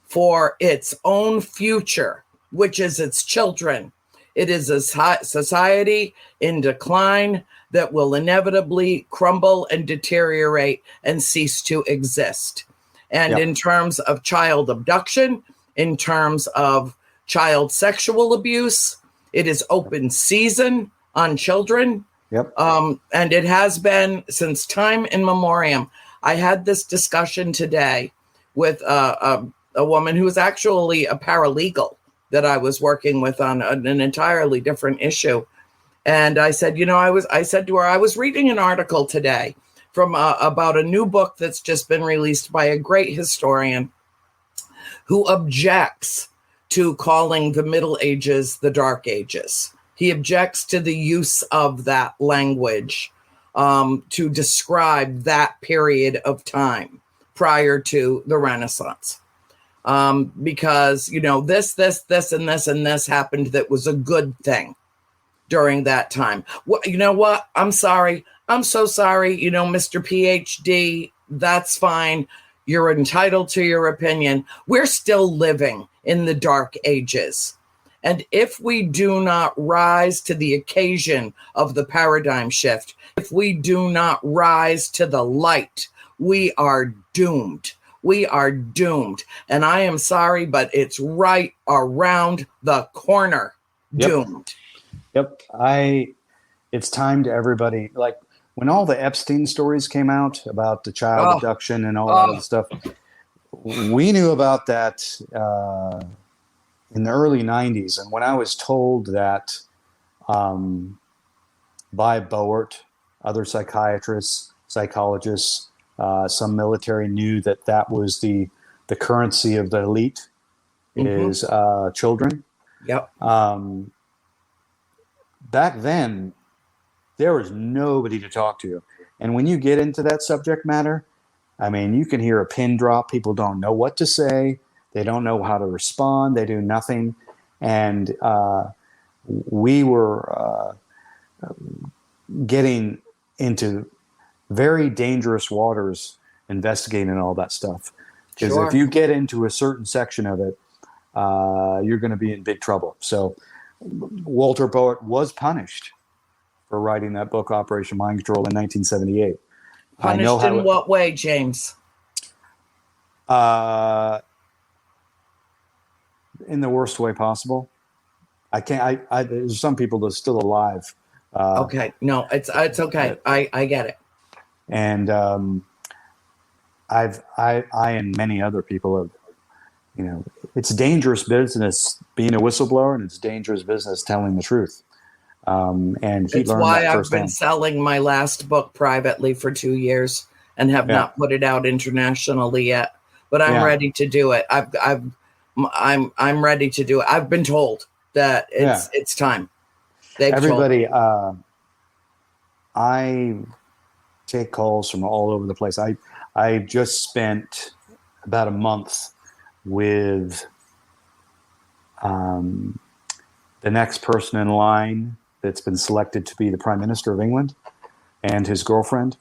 S2: for its own future, which is its children, it is a society in decline that will inevitably crumble and deteriorate and cease to exist. And in terms of child abduction, in terms of child sexual abuse, it is open season on children. And it has been since time immemorial. I had this discussion today with a woman who was actually a paralegal that I was working with on an entirely different issue. And I said, I said to her, I was reading an article today from about a new book that's just been released by a great historian who objects to calling the Middle Ages the Dark Ages. He objects to the use of that language to describe that period of time prior to the Renaissance. Because, this, and this happened that was a good thing during that time. You know what? I'm sorry. I'm so sorry. Mr. PhD, that's fine. You're entitled to your opinion. We're still living in the dark ages. And if we do not rise to the occasion of the paradigm shift, if we do not rise to the light, we are doomed. We are doomed. And I am sorry, but it's right around the corner. Doomed.
S3: It's time to everybody. Like when all the Epstein stories came out about the child abduction and all that other stuff, we knew about that in the early 90s. And when I was told that by Boert, other psychiatrists, psychologists, some military knew that was the currency of the elite is children. Back then, there was nobody to talk to. And when you get into that subject matter, I mean, you can hear a pin drop. People don't know what to say. They don't know how to respond. They do nothing. And we were getting into very dangerous waters investigating all that stuff. Because if you get into a certain section of it, you're going to be in big trouble. So Walter Boert was punished for writing that book, Operation Mind Control, in 1978.
S2: Punished in what way, James?
S3: In the worst way possible. There's some people that are still alive
S2: Okay. No, it's okay. I get it.
S3: And I and many other people have, it's dangerous business being a whistleblower, and it's dangerous business telling the truth. And he
S2: It's
S3: learned
S2: why
S3: that
S2: I've been
S3: firsthand.
S2: selling my last book privately for 2 years and have
S3: Yeah.
S2: not put it out internationally yet. But I'm
S3: Yeah.
S2: ready to do it. I'm ready to do it. I've been told that it's time. They've told me.
S3: Everybody, I take calls from all over the place. I just spent about a month with the next person in line that's been selected to be the Prime Minister of England and his girlfriend,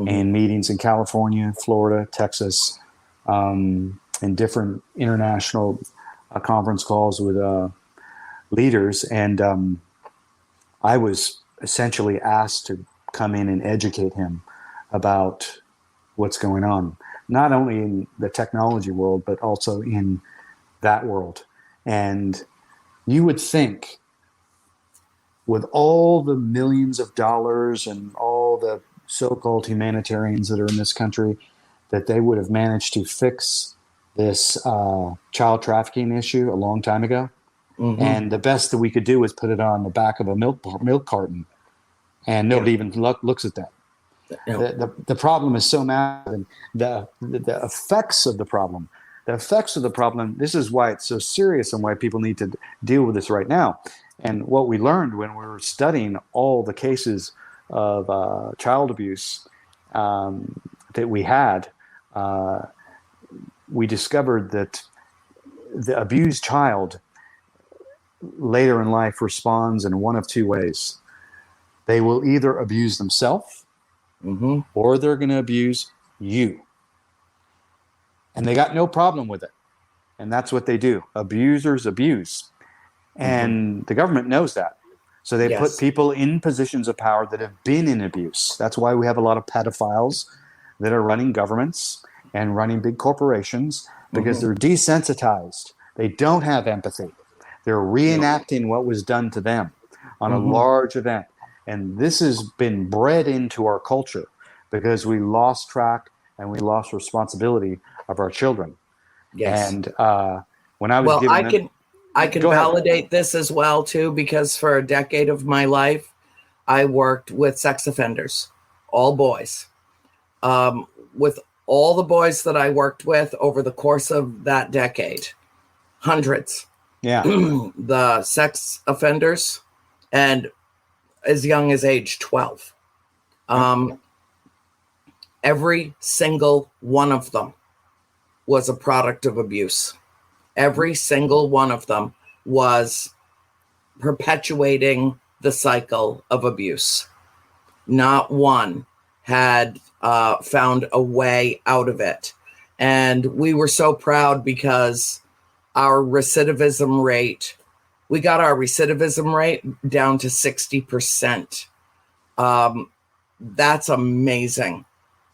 S3: in meetings in California, Florida, Texas, in different international conference calls with leaders. And I was essentially asked to come in and educate him about what's going on, not only in the technology world, but also in that world. And you would think, with all the millions of dollars and all the so-called humanitarians that are in this country, that they would have managed to fix this child trafficking issue a long time ago. And the best that we could do is put it on the back of a milk carton, and nobody even looks at that.
S2: No.
S3: The problem is so massive, and the effects of the problem. This is why it's so serious and why people need to deal with this right now. And what we learned when we were studying all the cases of child abuse that we had, we discovered that the abused child later in life responds in one of two ways. They will either abuse themselves, or they're going to abuse you. And they got no problem with it. And that's what they do. Abusers abuse. And the government knows that. So they put people in positions of power that have been in abuse. That's why we have a lot of pedophiles that are running governments and running big corporations, because they're desensitized. They don't have empathy. They're reenacting what was done to them on a large event. And this has been bred into our culture because we lost track and we lost responsibility of our children.
S2: Yes.
S3: And when I was
S2: I can validate this as well too, because for a decade of my life, I worked with sex offenders, all boys. With all the boys that I worked with over the course of that decade, hundreds.
S3: Yeah.
S2: The sex offenders, and as young as age 12. Every single one of them was a product of abuse. Every single one of them was perpetuating the cycle of abuse. Not one had found a way out of it. And we were so proud because our recidivism rate, we got our recidivism rate down to 60%. That's amazing.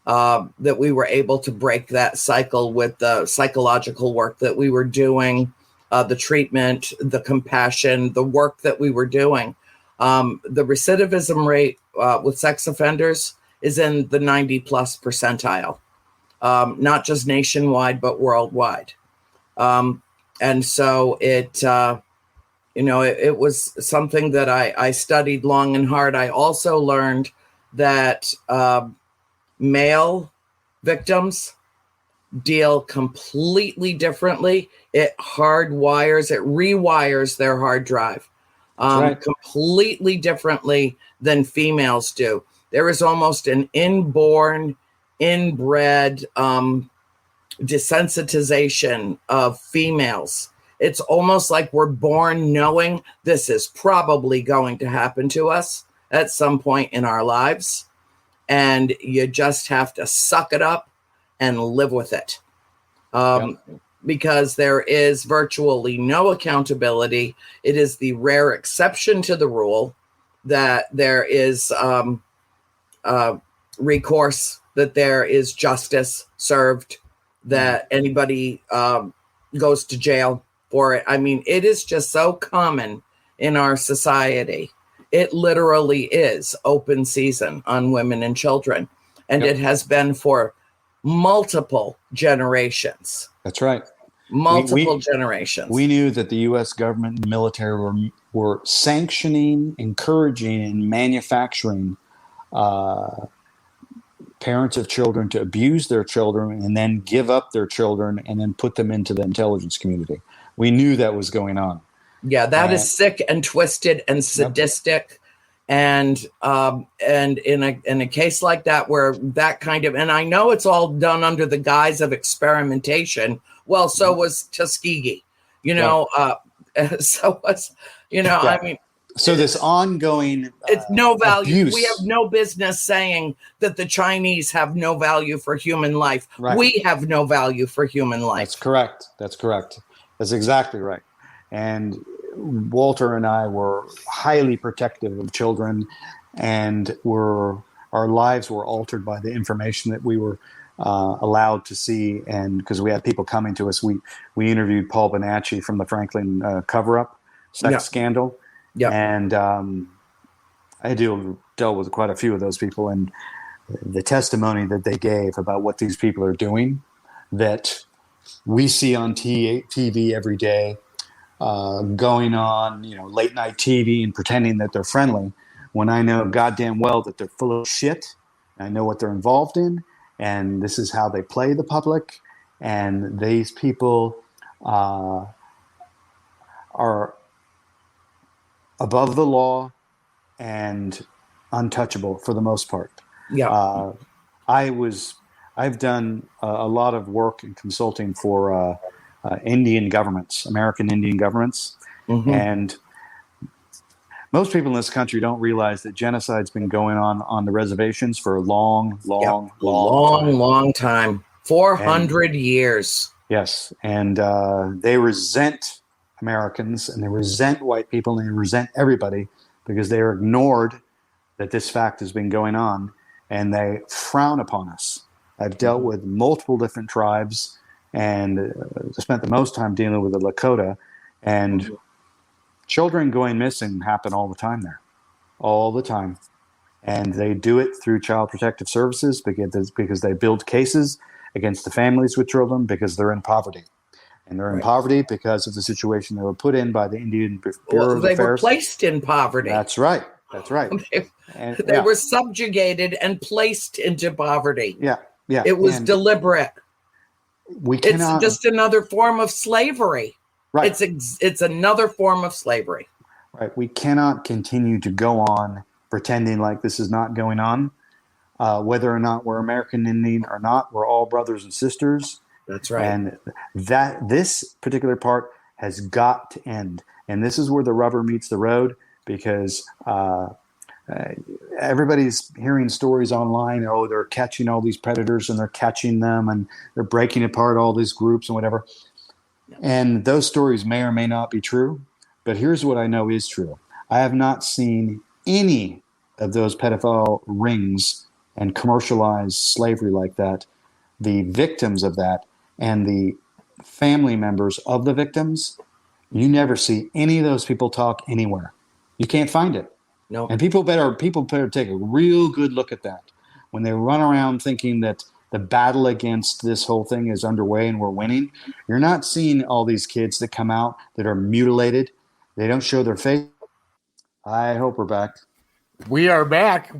S2: That we were able to break that cycle with the psychological work that we were doing, the treatment, the compassion, the work that we were doing. The recidivism rate with sex offenders is in the 90+ percentile, not just nationwide, but worldwide. And so it was something that I studied long and hard. I also learned that male victims deal completely differently. It rewires their hard drive completely differently than females do. There is almost an inbred desensitization of females. It's almost like we're born knowing this is probably going to happen to us at some point in our lives. And you just have to suck it up and live with it. Because there is virtually no accountability. It is the rare exception to the rule that there is recourse, that there is justice served, that anybody goes to jail for it. I mean, it is just so common in our society. It literally is open season on women and children. And it has been for multiple generations.
S3: That's right.
S2: Multiple generations.
S3: We knew that the U.S. government and military were sanctioning, encouraging, and manufacturing parents of children to abuse their children and then give up their children and then put them into the intelligence community. We knew that was going on.
S2: Yeah, that is sick and twisted and sadistic. And in a case like that, where that kind of, and I know it's all done under the guise of experimentation. Well, so was Tuskegee, so was, I mean,
S3: so this ongoing,
S2: it's no value.
S3: Abuse.
S2: We have no business saying that the Chinese have no value for human life.
S3: Right.
S2: We have no value for human life.
S3: That's correct. That's exactly right. And Walter and I were highly protective of children, and our lives were altered by the information that we were allowed to see. And because we had people coming to us, we interviewed Paul Bonacci from the Franklin cover-up sex scandal. Yeah. And I dealt with quite a few of those people, and the testimony that they gave about what these people are doing that we see on TV every day, going on, late night TV and pretending that they're friendly, when I know goddamn well that they're full of shit. I know what they're involved in, and this is how they play the public. And these people are above the law and untouchable for the most part. Yeah. I've done a lot of work and consulting for Indian governments, American Indian governments. Mm-hmm. And most people in this country don't realize that genocide's been going on the reservations for a long time.
S2: 400 years.
S3: Yes. And they resent Americans, and they resent white people, and they resent everybody because they are ignored that this fact has been going on, and they frown upon us. I've dealt with multiple different tribes, and spent the most time dealing with the Lakota, and children going missing happen all the time there, all the time. And they do it through Child Protective Services because they build cases against the families with children because they're in poverty. And they're in poverty because of the situation they were put in by the Indian Bureau of Affairs.
S2: They were placed in poverty.
S3: That's right.
S2: They were subjugated and placed into poverty.
S3: Yeah.
S2: It was deliberate. It's just another form of slavery. Right. It's another form of slavery.
S3: Right. We cannot continue to go on pretending like this is not going on. Whether or not we're American Indian or not, we're all brothers and sisters.
S2: That's right.
S3: And this particular part has got to end. And this is where the rubber meets the road, because everybody's hearing stories online. Oh, they're catching all these predators, and they're catching them, and they're breaking apart all these groups and whatever. And those stories may or may not be true. But here's what I know is true. I have not seen any of those pedophile rings and commercialized slavery like that. The victims of that and the family members of the victims, you never see any of those people talk anywhere. You can't find it.
S2: No.
S3: And people better take a real good look at that when they run around thinking that the battle against this whole thing is underway and we're winning. You're not seeing all these kids that come out that are mutilated. They don't show their face. I hope we're back.
S1: We are back.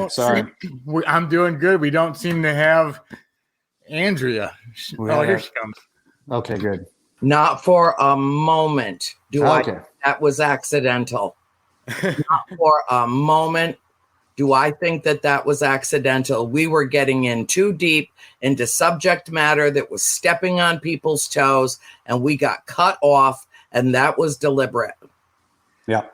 S3: Sorry.
S1: I'm doing good. We don't seem to have Andrea. Here she comes.
S3: Okay, good.
S2: Not for a moment that was accidental. Not for a moment do I think that was accidental. We were getting in too deep into subject matter that was stepping on people's toes, and we got cut off, and that was deliberate.
S3: Yeah.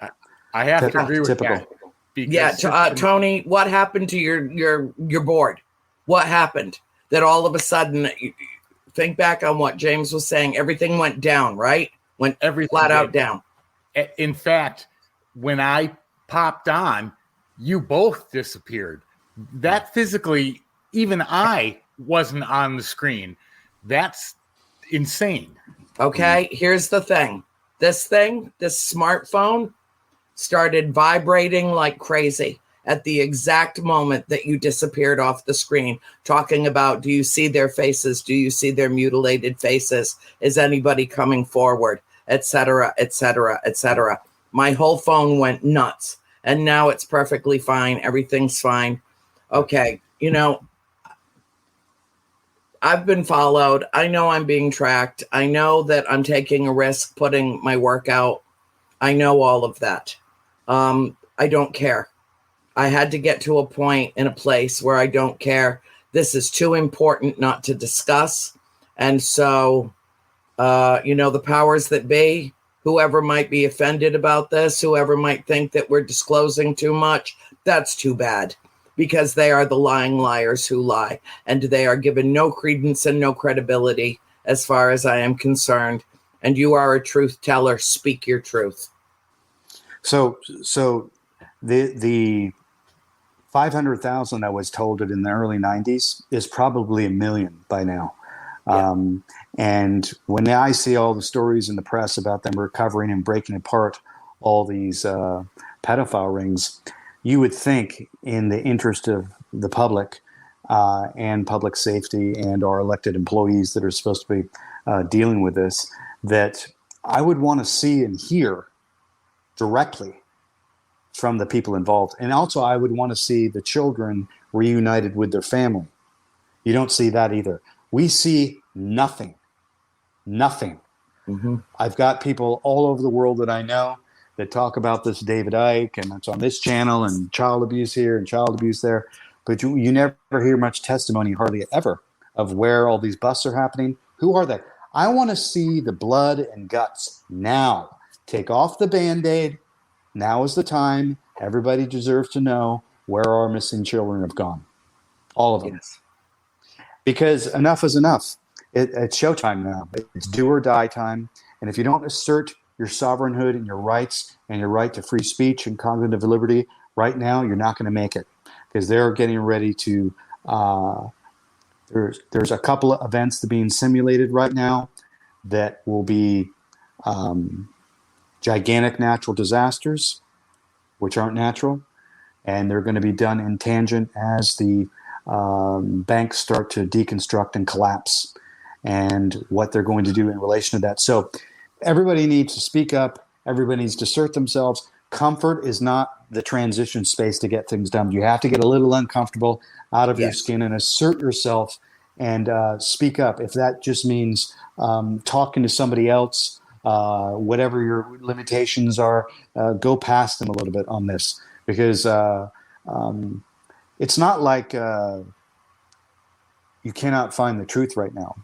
S1: I have to agree with that.
S2: Tony, what happened to your board? What happened that all of a sudden, think back on what James was saying, everything went down, right? Went flat out down.
S1: In fact, when I popped on, you both disappeared. That physically, even I wasn't on the screen. That's insane.
S2: Okay, here's the thing. This smartphone, started vibrating like crazy at the exact moment that you disappeared off the screen, talking about, do you see their faces? Do you see their mutilated faces? Is anybody coming forward? Et cetera, et cetera, et cetera. My whole phone went nuts, and now it's perfectly fine. Everything's fine. Okay, I've been followed. I know I'm being tracked. I know that I'm taking a risk putting my work out. I know all of that. I don't care. I had to get to a point in a place where I don't care. This is too important not to discuss. And so, the powers that be, whoever might be offended about this, whoever might think that we're disclosing too much, that's too bad, because they are the lying liars who lie, and they are given no credence and no credibility as far as I am concerned. And you are a truth teller. Speak your truth. So
S3: the 500,000 that was told it in the early 90s is probably 1 million by now. Yeah. And when I see all the stories in the press about them recovering and breaking apart all these pedophile rings, you would think, in the interest of the public and public safety and our elected employees that are supposed to be dealing with this, that I would want to see and hear directly from the people involved. And also I would want to see the children reunited with their family. You don't see that either. We see nothing. Mm-hmm. I've got people all over the world that I know that talk about this David Icke, and it's on this channel, and child abuse here and child abuse there. But you never hear much testimony, hardly ever, of where all these busts are happening. Who are they? I want to see the blood and guts now. Take off the Band-Aid. Now is the time. Everybody deserves to know where our missing children have gone. All of them. Yes. Because enough is enough. It's showtime now. It's do or die time. And if you don't assert your sovereignhood and your rights and your right to free speech and cognitive liberty right now, you're not going to make it. Because they're getting ready to there's a couple of events that are being simulated right now that will be gigantic natural disasters, which aren't natural, and they're going to be done in tangent as the banks start to deconstruct and collapse, and what they're going to do in relation to that. So everybody needs to speak up. Everybody needs to assert themselves. Comfort is not the transition space to get things done. You have to get a little uncomfortable out of your skin and assert yourself and speak up. If that just means talking to somebody else, whatever your limitations are, go past them a little bit on this, because it's not like you cannot find the truth right now.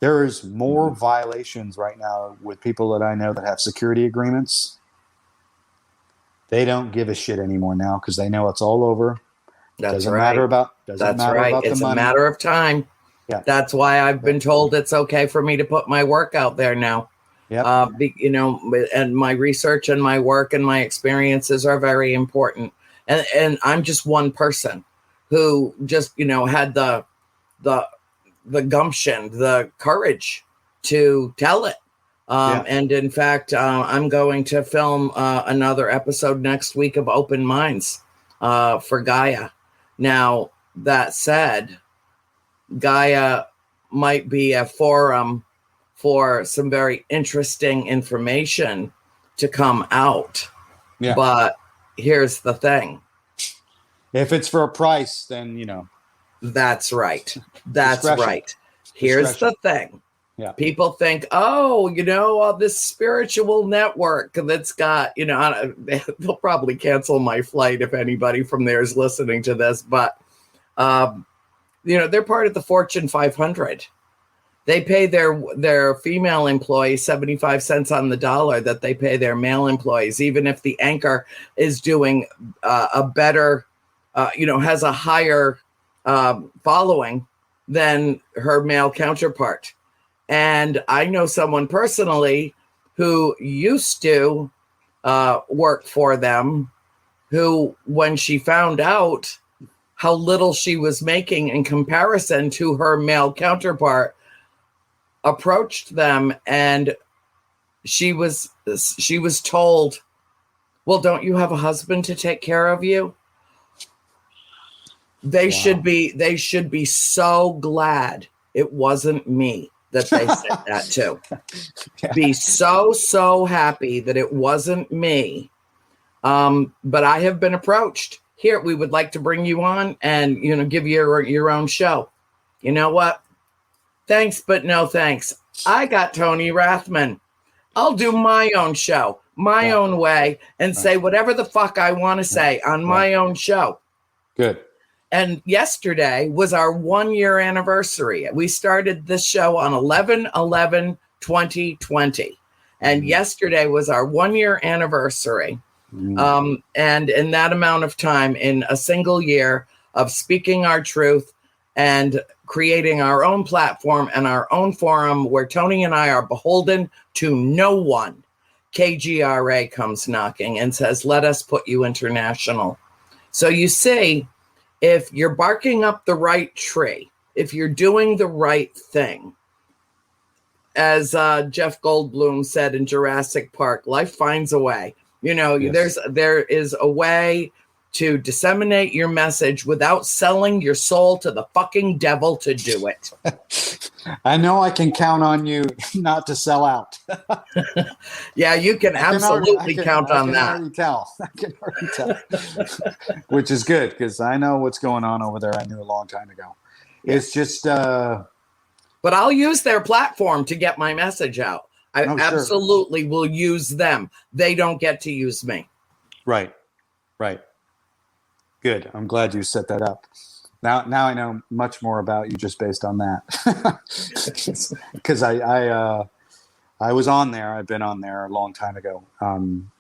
S3: There is more violations right now with people that I know that have security agreements. They don't give a shit anymore now because they know it's all over.
S2: That's right. It's a matter of time. Yeah. That's why I've been told it's okay for me to put my work out there now. Yeah. And my research and my work and my experiences are very important. And I'm just one person who just, had the gumption, the courage to tell it. And in fact, I'm going to film another episode next week of Open Minds for Gaia. Now, that said, Gaia might be a forum for some very interesting information to come out. Yeah. But here's the thing.
S3: If it's for a price, then,
S2: That's right. That's right. Here's the thing. Yeah. People think, all this spiritual network that's got, they'll probably cancel my flight if anybody from there is listening to this. But, they're part of the Fortune 500. They pay their female employees 75 cents on the dollar that they pay their male employees, even if the anchor is doing a better, has a higher following than her male counterpart. And I know someone personally who used to work for them, who, when she found out how little she was making in comparison to her male counterpart, approached them, and she was told Well, don't you have a husband to take care of you? They should be so glad it wasn't me that they said that to.
S3: Yeah.
S2: Be so happy that it wasn't me. But I have been approached. Here, we would like to bring you on and, give you your own show. You know what? Thanks, but no thanks. I got Tony Rathman. I'll do my own show, my own way, and say whatever the fuck I want to say on my own show.
S3: Good.
S2: And yesterday was our 1-year anniversary. We started this show on 11/11/2020. And yesterday was our 1-year anniversary. And in that amount of time, in a single year of speaking our truth and creating our own platform and our own forum where Tony and I are beholden to no one, KGRA comes knocking and says, let us put you international. So you see, if you're barking up the right tree, if you're doing the right thing, as Jeff Goldblum said in Jurassic Park, life finds a way.
S3: Yes.
S2: There is a way to disseminate your message without selling your soul to the fucking devil to do it.
S3: I know I can count on you not to sell out.
S2: Yeah, you can absolutely count on that.
S3: I can already tell. Which is good because I know what's going on over there. I knew a long time ago. It's just...
S2: But I'll use their platform to get my message out. I absolutely will use them. They don't get to use me. Right.
S3: Good. I'm glad you set that up. Now I know much more about you just based on that. Because I was on there. I've been on there a long time ago. One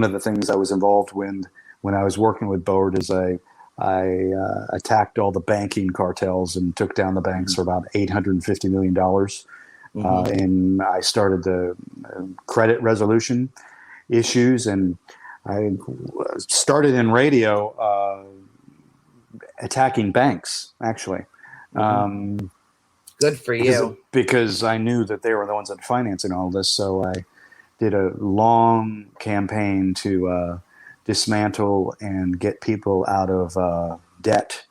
S3: of the things I was involved with when I was working with Board is I attacked all the banking cartels and took down the banks for about $850 million. And I started the credit resolution issues, and I started in radio attacking banks, actually.
S2: Good for you.
S3: Because I knew that they were the ones that were financing all this, so I did a long campaign to dismantle and get people out of debt.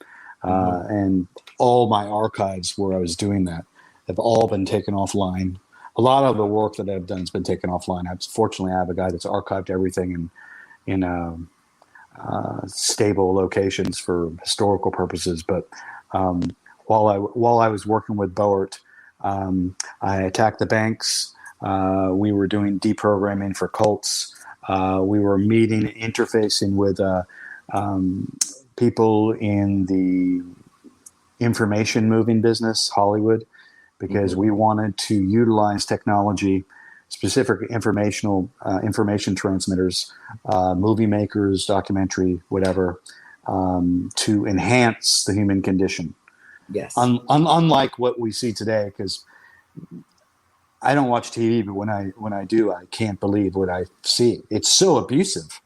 S3: And all my archives where I was doing that have all been taken offline. A lot of the work that I've done has been taken offline. Fortunately, I have a guy that's archived everything in stable locations for historical purposes. But while I was working with Boert, I attacked the banks. We were doing deprogramming for cults. We were meeting, interfacing with people in the information moving business, Hollywood, because we wanted to utilize technology, specific information transmitters, movie makers, documentary, whatever, to enhance the human condition.
S2: Yes.
S3: Unlike what we see today, because I don't watch TV, but when I do, I can't believe what I see. It's so abusive.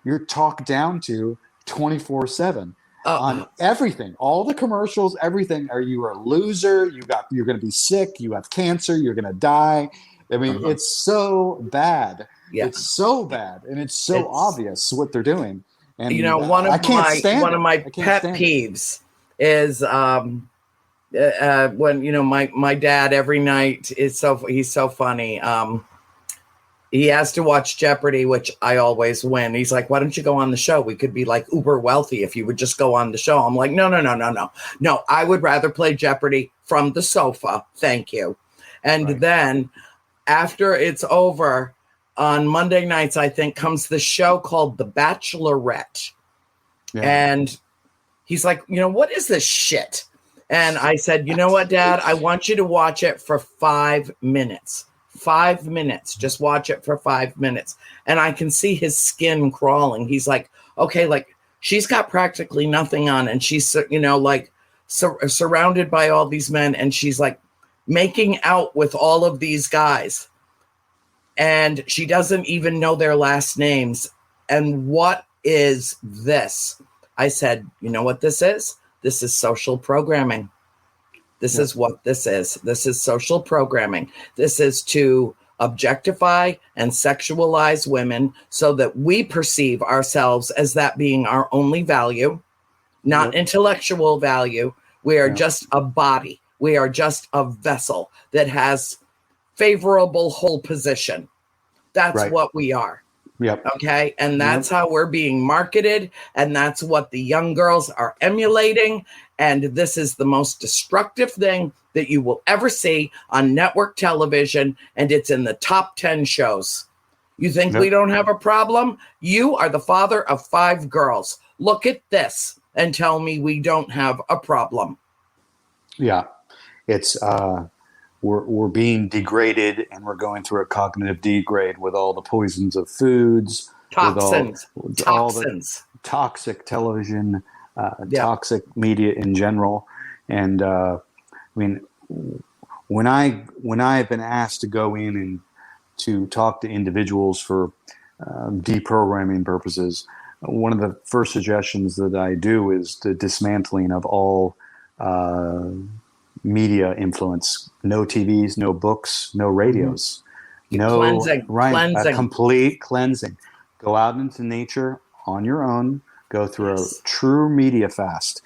S3: You're talked down to 24/7 on everything, all the commercials, everything. You are a loser. You're going to be sick. You have cancer. You're going to die. I mean, it's so bad. Yeah. It's so bad, and it's obvious what they're doing. And
S2: one of my pet peeves is when my dad every night he's so funny. He has to watch Jeopardy, which I always win. He's like, why don't you go on the show? We could be like uber wealthy if you would just go on the show. I'm like, no. I would rather play Jeopardy from the sofa. Thank you. And then after it's over on Monday nights, I think comes the show called The Bachelorette. Yeah. And he's like, what is this shit? And I said, you know what, Dad? I want you to watch it for 5 minutes. 5 minutes. Just watch it for 5 minutes. And I can see his skin crawling. He's like, okay, like she's got practically nothing on. And she's, surrounded by all these men. And she's like making out with all of these guys. And she doesn't even know their last names. And what is this? I said, you know what this is? This is social programming. This is what this is. This is social programming. This is to objectify and sexualize women so that we perceive ourselves as that being our only value, not intellectual value. We are just a body. We are just a vessel that has favorable whole position. That's what we are.
S3: Yep.
S2: Okay. And that's how we're being marketed. And that's what the young girls are emulating. And this is the most destructive thing that you will ever see on network television. And it's in the top 10 shows. You think we don't have a problem? You are the father of 5 girls. Look at this and tell me we don't have a problem.
S3: Yeah. It's, we're being degraded, and we're going through a cognitive degrade with all the poisons of foods,
S2: toxins,
S3: all the toxic television, toxic media in general. And I mean, when I've been asked to go in and to talk to individuals for deprogramming purposes, one of the first suggestions that I do is the dismantling of all media influence. No TVs, no books, no radios.
S2: Cleansing.
S3: A complete cleansing. Go out into nature on your own. Go through a true media fast.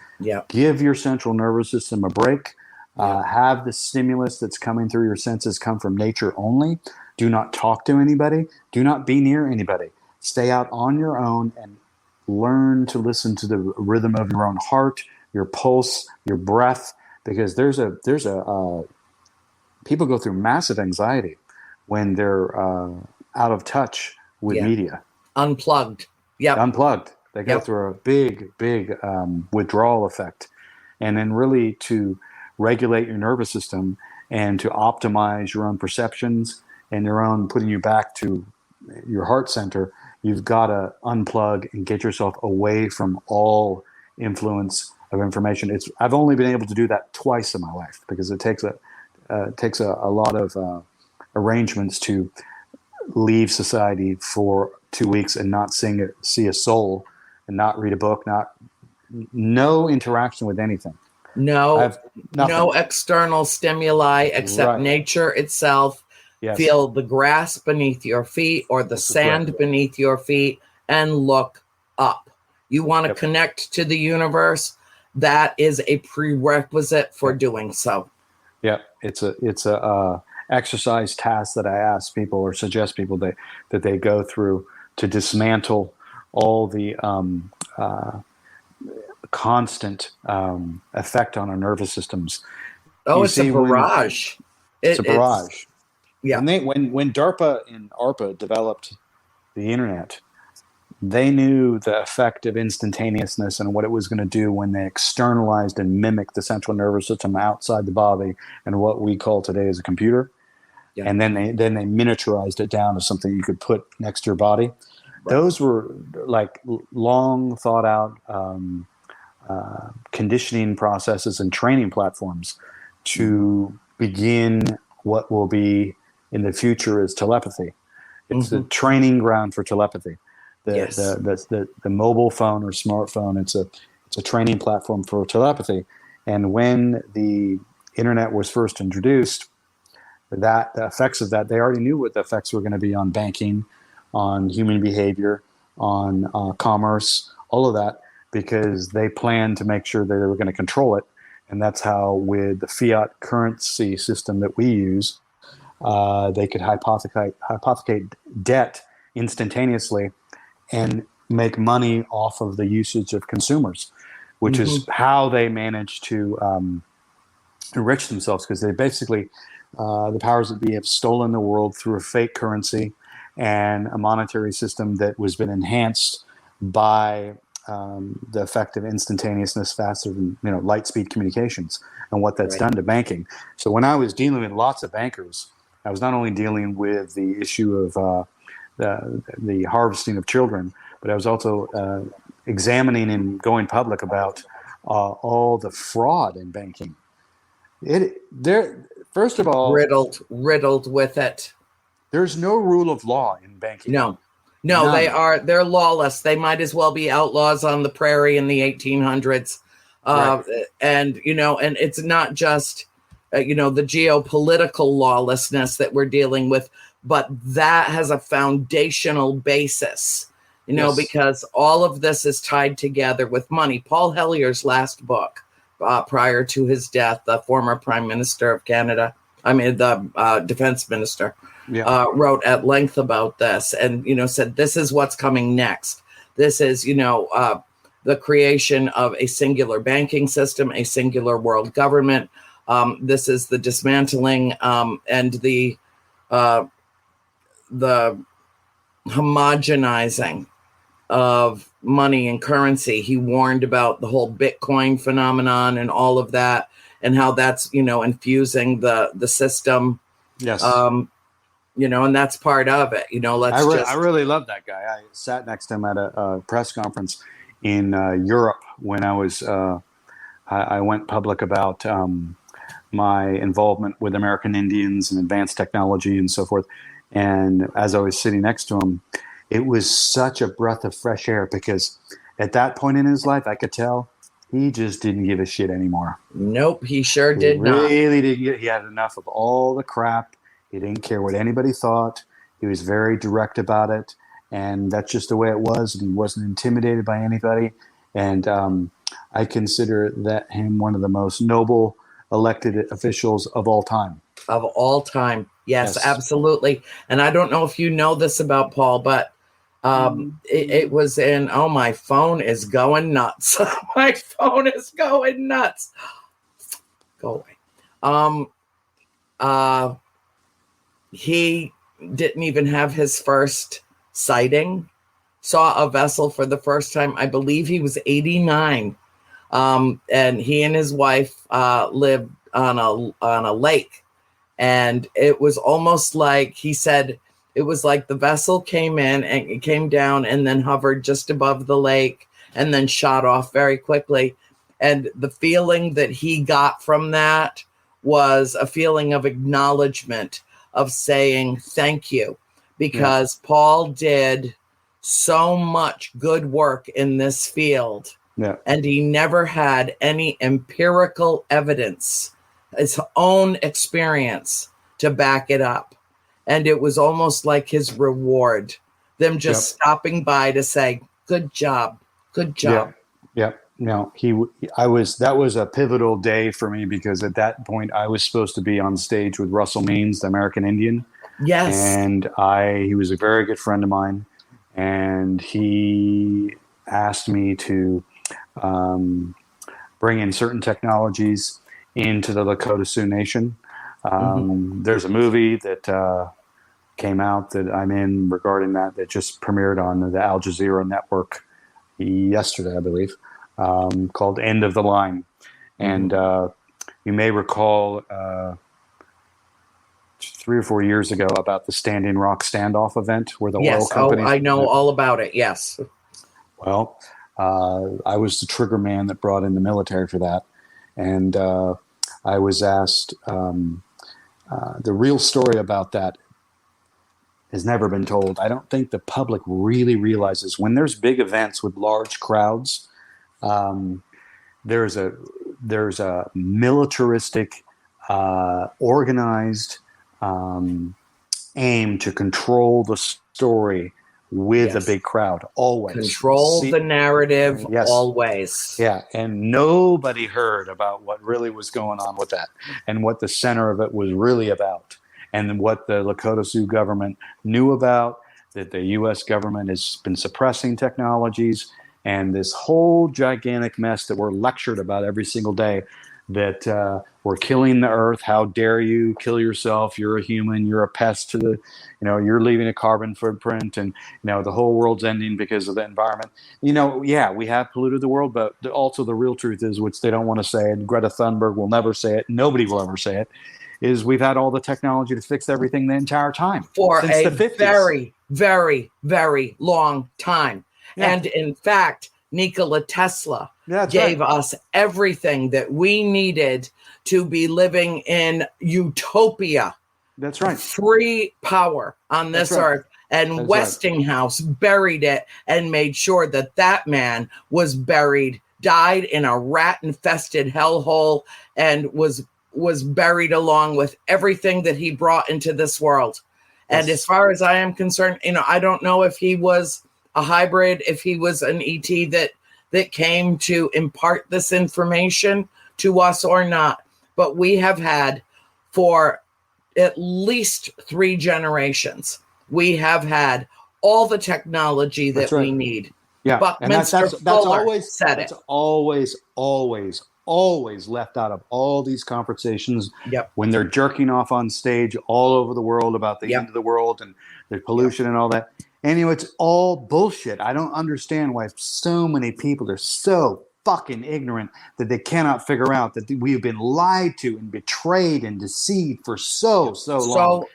S3: Give your central nervous system a break. Have the stimulus that's coming through your senses come from nature only. Do not talk to anybody. Do not be near anybody. Stay out on your own and learn to listen to the rhythm of your own heart, your pulse, your breath. Because there's a people go through massive anxiety when they're out of touch with media.
S2: Unplugged.
S3: Unplugged. They go through a big withdrawal effect. And then really to regulate your nervous system and to optimize your own perceptions and your own putting you back to your heart center, you've got to unplug and get yourself away from all influence of information. I've only been able to do that twice in my life because it takes a lot of arrangements to leave society for 2 weeks and not see a soul and not read a book, no interaction with anything.
S2: No external stimuli except nature itself. Feel the grass beneath your feet or the sand beneath your feet and look up. You want to connect to the universe. That is a prerequisite for doing so.
S3: Yeah, it's a exercise task that I ask people or suggest people that they go through to dismantle all the constant effect on our nervous systems.
S2: It's a barrage.
S3: It's a barrage.
S2: Yeah.
S3: When DARPA and ARPA developed the internet, they knew the effect of instantaneousness and what it was going to do when they externalized and mimicked the central nervous system outside the body and what we call today as a computer. Yeah. And then they miniaturized it down to something you could put next to your body. Right. Those were like long thought out conditioning processes and training platforms to begin what will be in the future as telepathy. It's the training ground for telepathy. The mobile phone or smartphone, it's a training platform for telepathy. And when the internet was first introduced, the effects of that, they already knew what the effects were going to be on banking, on human behavior, on commerce, all of that, because they planned to make sure that they were going to control it. And that's how, with the fiat currency system that we use, they could hypothecate debt instantaneously and make money off of the usage of consumers, which is how they managed to enrich themselves, because they basically, the powers that be have stolen the world through a fake currency and a monetary system that was been enhanced by the effect of instantaneousness, faster than light speed communications, and what that's done to banking. So when I was dealing with lots of bankers, I was not only dealing with the issue of the harvesting of children, but I was also examining and going public about all the fraud in banking. First of all,
S2: riddled with it.
S3: There's no rule of law in banking.
S2: No, they're lawless. They might as well be outlaws on the prairie in the 1800s. And and it's not just the geopolitical lawlessness that we're dealing with, but that has a foundational basis,
S3: Yes.
S2: because all of this is tied together with money. Paul Hellier's last book, prior to his death, the former Prime Minister of Canada, the Defense Minister, wrote at length about this, and said this is what's coming next. This is the creation of a singular banking system, a singular world government. This is the dismantling and the homogenizing of money and currency. He warned about the whole Bitcoin phenomenon and all of that, and how that's infusing the system.
S3: Yes.
S2: And that's part of it. I
S3: really love that guy. I sat next to him at a press conference in Europe when I went public about my involvement with American Indians and advanced technology and so forth. And as I was sitting next to him, it was such a breath of fresh air, because at that point in his life, I could tell he just didn't give a shit anymore.
S2: Nope, he sure did not.
S3: Really didn't. He had enough of all the crap. He didn't care what anybody thought. He was very direct about it. And that's just the way it was. And he wasn't intimidated by anybody. And I consider that him one of the most noble elected officials of all time.
S2: Of all time. Yes, absolutely. And I don't know if you know this about Paul, but it was in, my phone is going nuts. My phone is going nuts. Go away. He didn't even have his first sighting, saw a vessel for the first time. I believe he was 89. And he and his wife lived on a lake. And it was almost like, he said, it was like the vessel came in and it came down and then hovered just above the lake and then shot off very quickly. And the feeling that he got from that was a feeling of acknowledgement, of saying thank you, because Paul did so much good work in this field.
S3: Yeah.
S2: And he never had any empirical evidence, his own experience, to back it up. And it was almost like his reward, them just stopping by to say, good job.
S3: Yep. No, that was a pivotal day for me, because at that point I was supposed to be on stage with Russell Means, the American Indian.
S2: Yes.
S3: And he was a very good friend of mine. And he asked me to bring in certain technologies into the Lakota Sioux Nation. There's a movie that came out that I'm in regarding that just premiered on the Al Jazeera network yesterday, I believe, called End of the Line. And you may recall 3 or 4 years ago about the Standing Rock standoff event where the oil companies...
S2: I know all about it, yes.
S3: Well, I was the trigger man that brought in the military for that. And I was asked, the real story about that has never been told. I don't think the public really realizes when there's big events with large crowds, there's a militaristic, organized aim to control the story with a big crowd, always.
S2: Control the narrative, always.
S3: Yeah, and nobody heard about what really was going on with that and what the center of it was really about, and what the Lakota Sioux government knew about, that the U.S. government has been suppressing technologies, and this whole gigantic mess that we're lectured about every single day, that we're killing the earth. How dare you kill yourself? You're a human. You're a pest to the, you're leaving a carbon footprint, and, the whole world's ending because of the environment. We have polluted the world, but also the real truth is, which they don't want to say, and Greta Thunberg will never say it, nobody will ever say it, is we've had all the technology to fix everything the entire time.
S2: For
S3: since
S2: a
S3: the 50s.
S2: very, very, very long time. Yeah. And in fact, Nikola Tesla gave us everything that we needed to be living in utopia.
S3: That's right.
S2: Free power on this earth. And Westinghouse buried it and made sure that man was buried, died in a rat-infested hellhole, and was buried along with everything that he brought into this world. And as far as I am concerned, I don't know if he was a hybrid, if he was an ET that came to impart this information to us or not. But we have had for at least 3 generations, we have had all the technology that we need.
S3: Yeah,
S2: Buckminster
S3: and that's
S2: Fuller said
S3: that's
S2: it.
S3: always left out of all these conversations.
S2: Yep.
S3: When they're jerking off on stage all over the world about the end of the world and the pollution and all that. Anyway, it's all bullshit. I don't understand why so many people are so fucking ignorant that they cannot figure out that we have been lied to and betrayed and deceived for so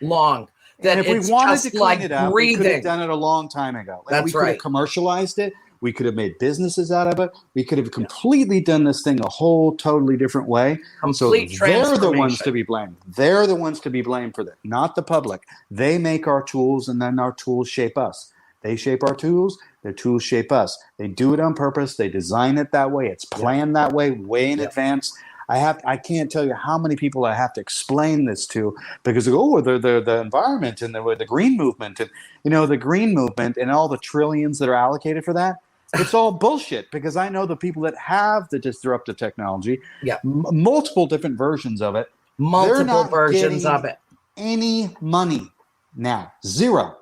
S3: long.
S2: That
S3: And if we wanted to clean it up, we could have
S2: breathing.
S3: done it a long time ago.
S2: That's
S3: we could have commercialized it. We could have made businesses out of it. We could have completely done this thing a whole totally different way.
S2: Complete
S3: they're the ones to be blamed. They're the ones to be blamed for that, not the public. They make our tools, and then our tools shape us. They shape our tools. Their tools shape us. They do it on purpose. They design it that way. It's planned that way in advance. I can't tell you how many people I have to explain this to because they go, the environment and the green movement and the green movement and all the trillions that are allocated for that. It's all bullshit because I know the people that have the disruptive technology, multiple different versions of it,
S2: multiple versions of it.
S3: Any money now? Zero.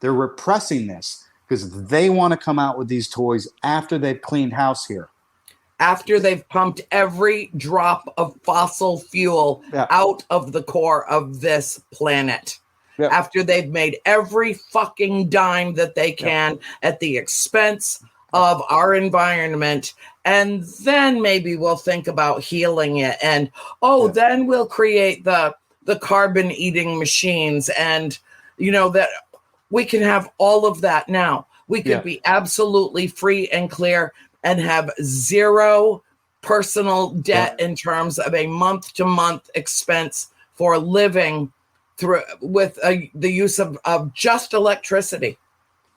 S3: They're repressing this because they want to come out with these toys after they've cleaned house here.
S2: After they've pumped every drop of fossil fuel out of the core of this planet. Yep. After they've made every fucking dime that they can at the expense of our environment. And then maybe we'll think about healing it. And, then we'll create the carbon eating machines. And, that we can have all of that now. We could be absolutely free and clear and have zero personal debt in terms of a month-to-month expense for living with the use of just electricity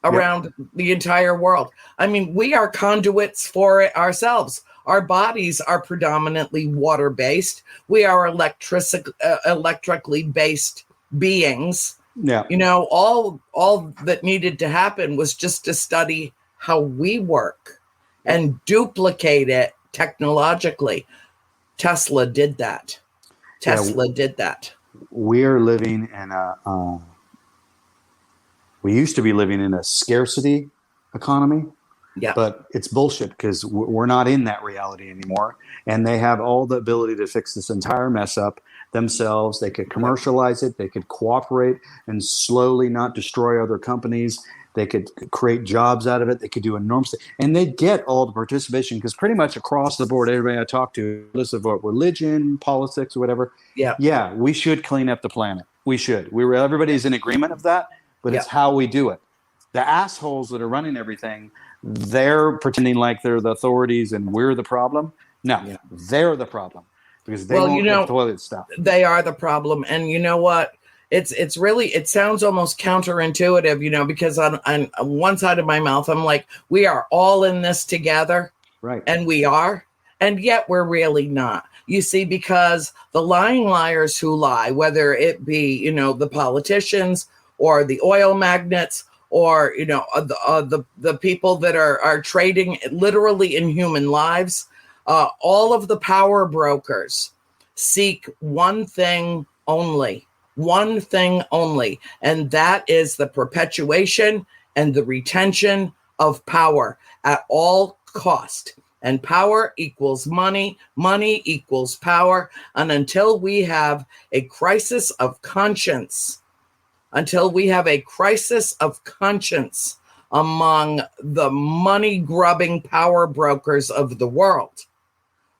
S2: around the entire world. I mean, we are conduits for it ourselves. Our bodies are predominantly water-based. We are electrically based beings.
S3: Yeah.
S2: All that needed to happen was just to study how we work and duplicate it technologically. Tesla did that.
S3: We're living in we used to be living in a scarcity economy, but it's bullshit because we're not in that reality anymore. And they have all the ability to fix this entire mess up themselves. They could commercialize it. They could cooperate and slowly not destroy other companies. They could create jobs out of it. They could do enormous things. And they'd get all the participation because pretty much across the board, everybody I talk to, regardless of what religion, politics, or whatever, we should clean up the planet. We should. Everybody's in agreement of that, but it's how we do it. The assholes that are running everything, they're pretending like they're the authorities and we're the problem. No, they're the problem because they won't get toilet stuff.
S2: They are the problem. And you know what? It's really, it sounds almost counterintuitive, because on one side of my mouth, I'm like, we are all in this together.
S3: Right.
S2: And we are. And yet we're really not. You see, because the lying liars who lie, whether it be, the politicians or the oil magnates or, the people that are trading literally in human lives, all of the power brokers seek one thing only, and that is the perpetuation and the retention of power at all cost. And power equals money, money equals power. And until we have a crisis of conscience, among the money-grubbing power brokers of the world,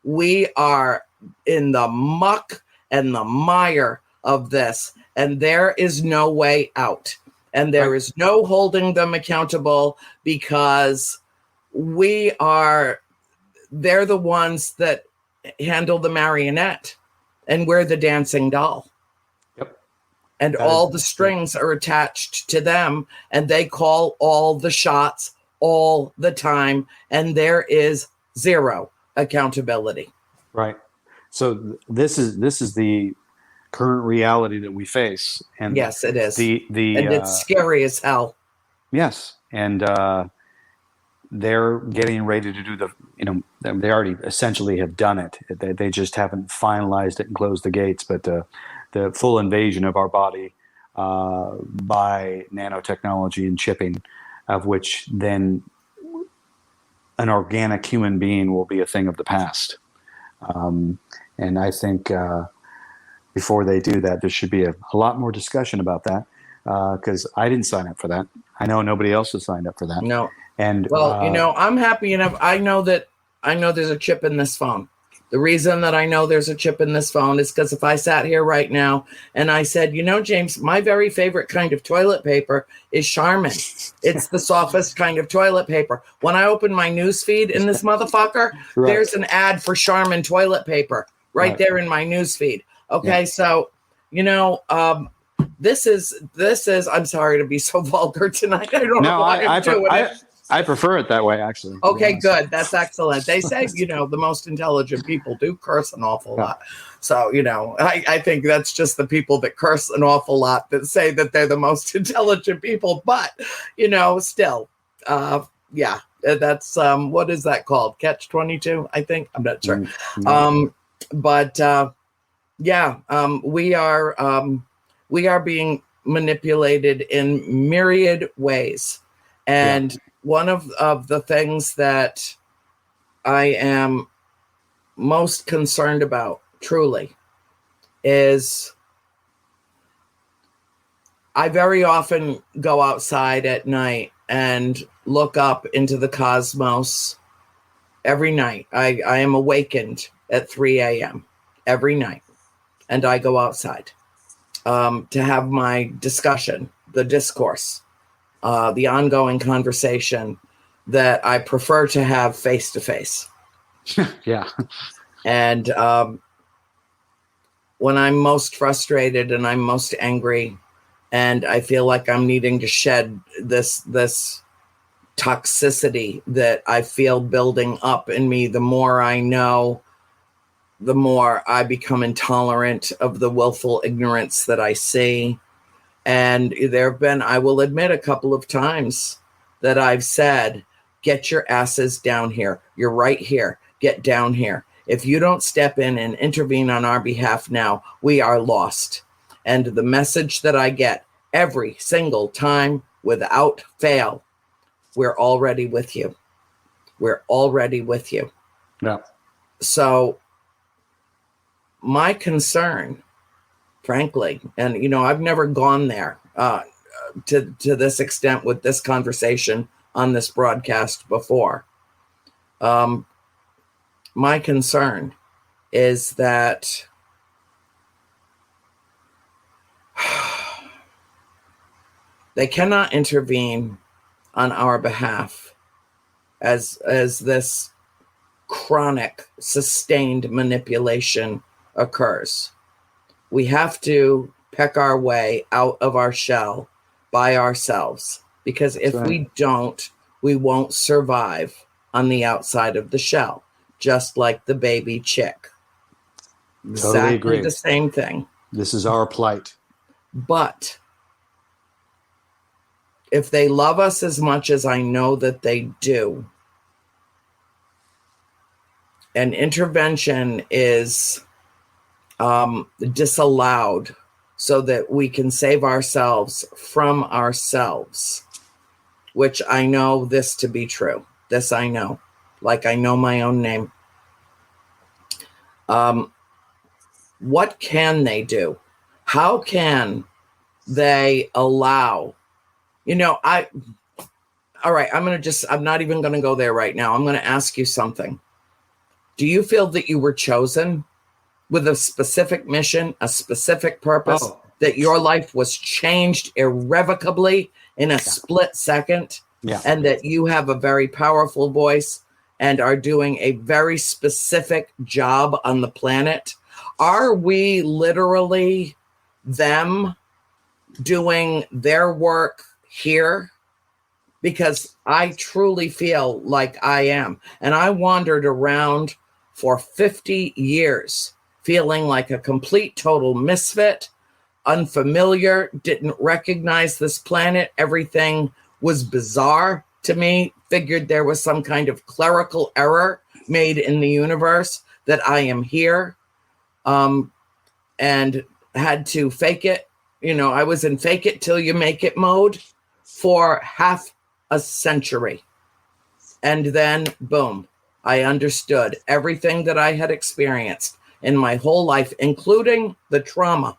S2: we are in the muck and the mire of this, and there is no way out. And there is no holding them accountable because they're the ones that handle the marionette and we're the dancing doll.
S3: Yep.
S2: And all the strings are attached to them and they call all the shots all the time. And there is zero accountability.
S3: Right. So this is the current reality that we face. And
S2: yes, it is.
S3: The
S2: And it's scary as hell.
S3: yes, and they're getting ready to do they already essentially have done it. They just haven't finalized it and closed the gates. But the full invasion of our body by nanotechnology and chipping, of which then an organic human being will be a thing of the past. And I think before they do that, there should be a lot more discussion about that, because I didn't sign up for that. I know nobody else has signed up for that.
S2: No.
S3: And
S2: well, I'm happy enough. I know there's a chip in this phone. The reason that I know there's a chip in this phone is because if I sat here right now and I said, James, my very favorite kind of toilet paper is Charmin. It's the softest kind of toilet paper. When I open my news feed in this motherfucker,
S3: right.
S2: There's an ad for Charmin toilet paper right there in my news feed. Okay, so, this is, I'm sorry to be so vulgar tonight. I don't know why I'm doing it.
S3: I prefer it that way, actually.
S2: Okay, good. That's excellent. They say, the most intelligent people do curse an awful lot. So, I think that's just the people that curse an awful lot that say that they're the most intelligent people. But, still, that's, what is that called? Catch-22, I think? I'm not sure. We are being manipulated in myriad ways. And one of the things that I am most concerned about, truly, is I very often go outside at night and look up into the cosmos every night. I am awakened at 3 a.m. every night, and I go outside to have my discussion, the discourse, the ongoing conversation that I prefer to have face to face.
S3: Yeah.
S2: And when I'm most frustrated and I'm most angry and I feel like I'm needing to shed this toxicity that I feel building up in me, the more I know, the more I become intolerant of the willful ignorance that I see. And there have been, I will admit, a couple of times that I've said, get your asses down here. You're right here. Get down here. If you don't step in and intervene on our behalf now, we are lost. And the message that I get every single time, without fail, we're already with you. We're already with you.
S3: Yeah.
S2: So my concern, frankly, and I've never gone there to this extent with this conversation on this broadcast before. My concern is that they cannot intervene on our behalf as this chronic, sustained manipulation occurs. We have to peck our way out of our shell by ourselves, because if we don't, we won't survive on the outside of the shell, just like the baby chick.
S3: Totally agree.
S2: The same thing.
S3: This is our plight.
S2: But if they love us as much as I know that they do, an intervention is disallowed so that we can save ourselves from ourselves, which I know this to be true. This I know, like I know my own name. What can they do? How can they allow, all right, I'm not even going to go there right now. I'm going to ask you something. Do you feel that you were chosen with a specific mission, a specific purpose, that your life was changed irrevocably in a split second, and that you have a very powerful voice and are doing a very specific job on the planet? Are we literally them doing their work here? Because I truly feel like I am. And I wandered around for 50 years feeling like a complete total misfit, unfamiliar, didn't recognize this planet. Everything was bizarre to me. Figured there was some kind of clerical error made in the universe that I am here, and had to fake it. I was in fake it till you make it mode for half a century. And then, boom, I understood everything that I had experienced in my whole life, including the trauma,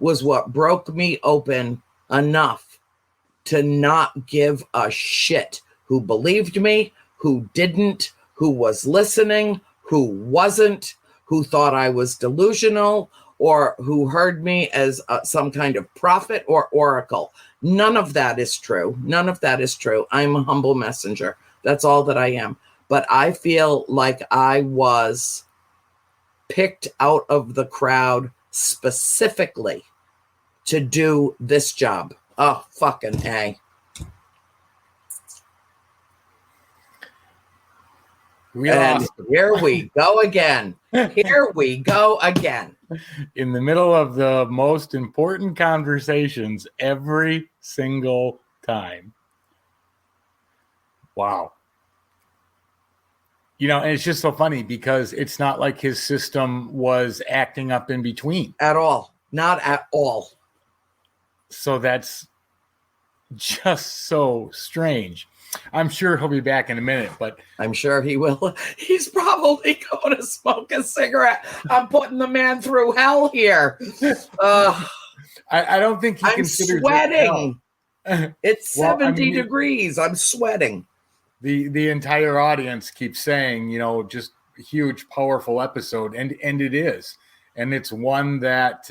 S2: was what broke me open enough to not give a shit who believed me, who didn't, who was listening, who wasn't, who thought I was delusional, or who heard me as some kind of prophet or oracle. None of that is true. None of that is true. I'm a humble messenger. That's all that I am. But I feel like I was picked out of the crowd specifically to do this job. Oh, fucking A. And here we go again. Here we go again.
S1: In the middle of the most important conversations every single time. Wow. And it's just so funny because it's not like his system was acting up in between.
S2: At all. Not at all.
S1: So that's just so strange. I'm sure he'll be back in a minute, but
S2: I'm sure he will. He's probably going to smoke a cigarette. I'm putting the man through hell here.
S1: I don't think he considers
S2: sweating. It's 70 degrees. I'm sweating.
S1: The entire audience keeps saying, just huge, powerful episode, and it is, and it's one that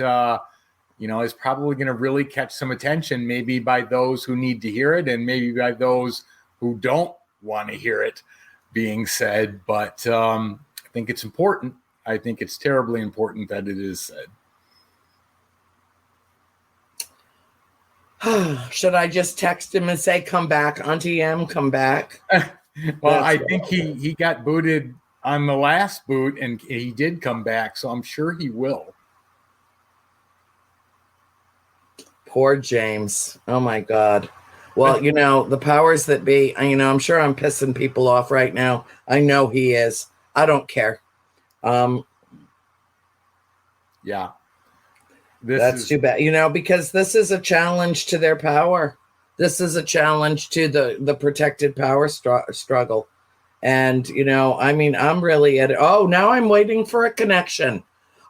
S1: is probably going to really catch some attention, maybe by those who need to hear it, and maybe by those who don't want to hear it being said. But I think it's important. I think it's terribly important that it is said.
S2: Should I just text him and say, come back, Auntie M, come back?
S1: Well, I think he got booted on the last boot, and he did come back, so I'm sure he will.
S2: Poor James. Oh, my God. Well, the powers that be, I'm sure I'm pissing people off right now. I know he is. I don't care.
S1: Yeah.
S2: That's too bad, because this is a challenge to their power. This is a challenge to the protected power struggle. And, I'm really at it. Oh, now I'm waiting for a connection.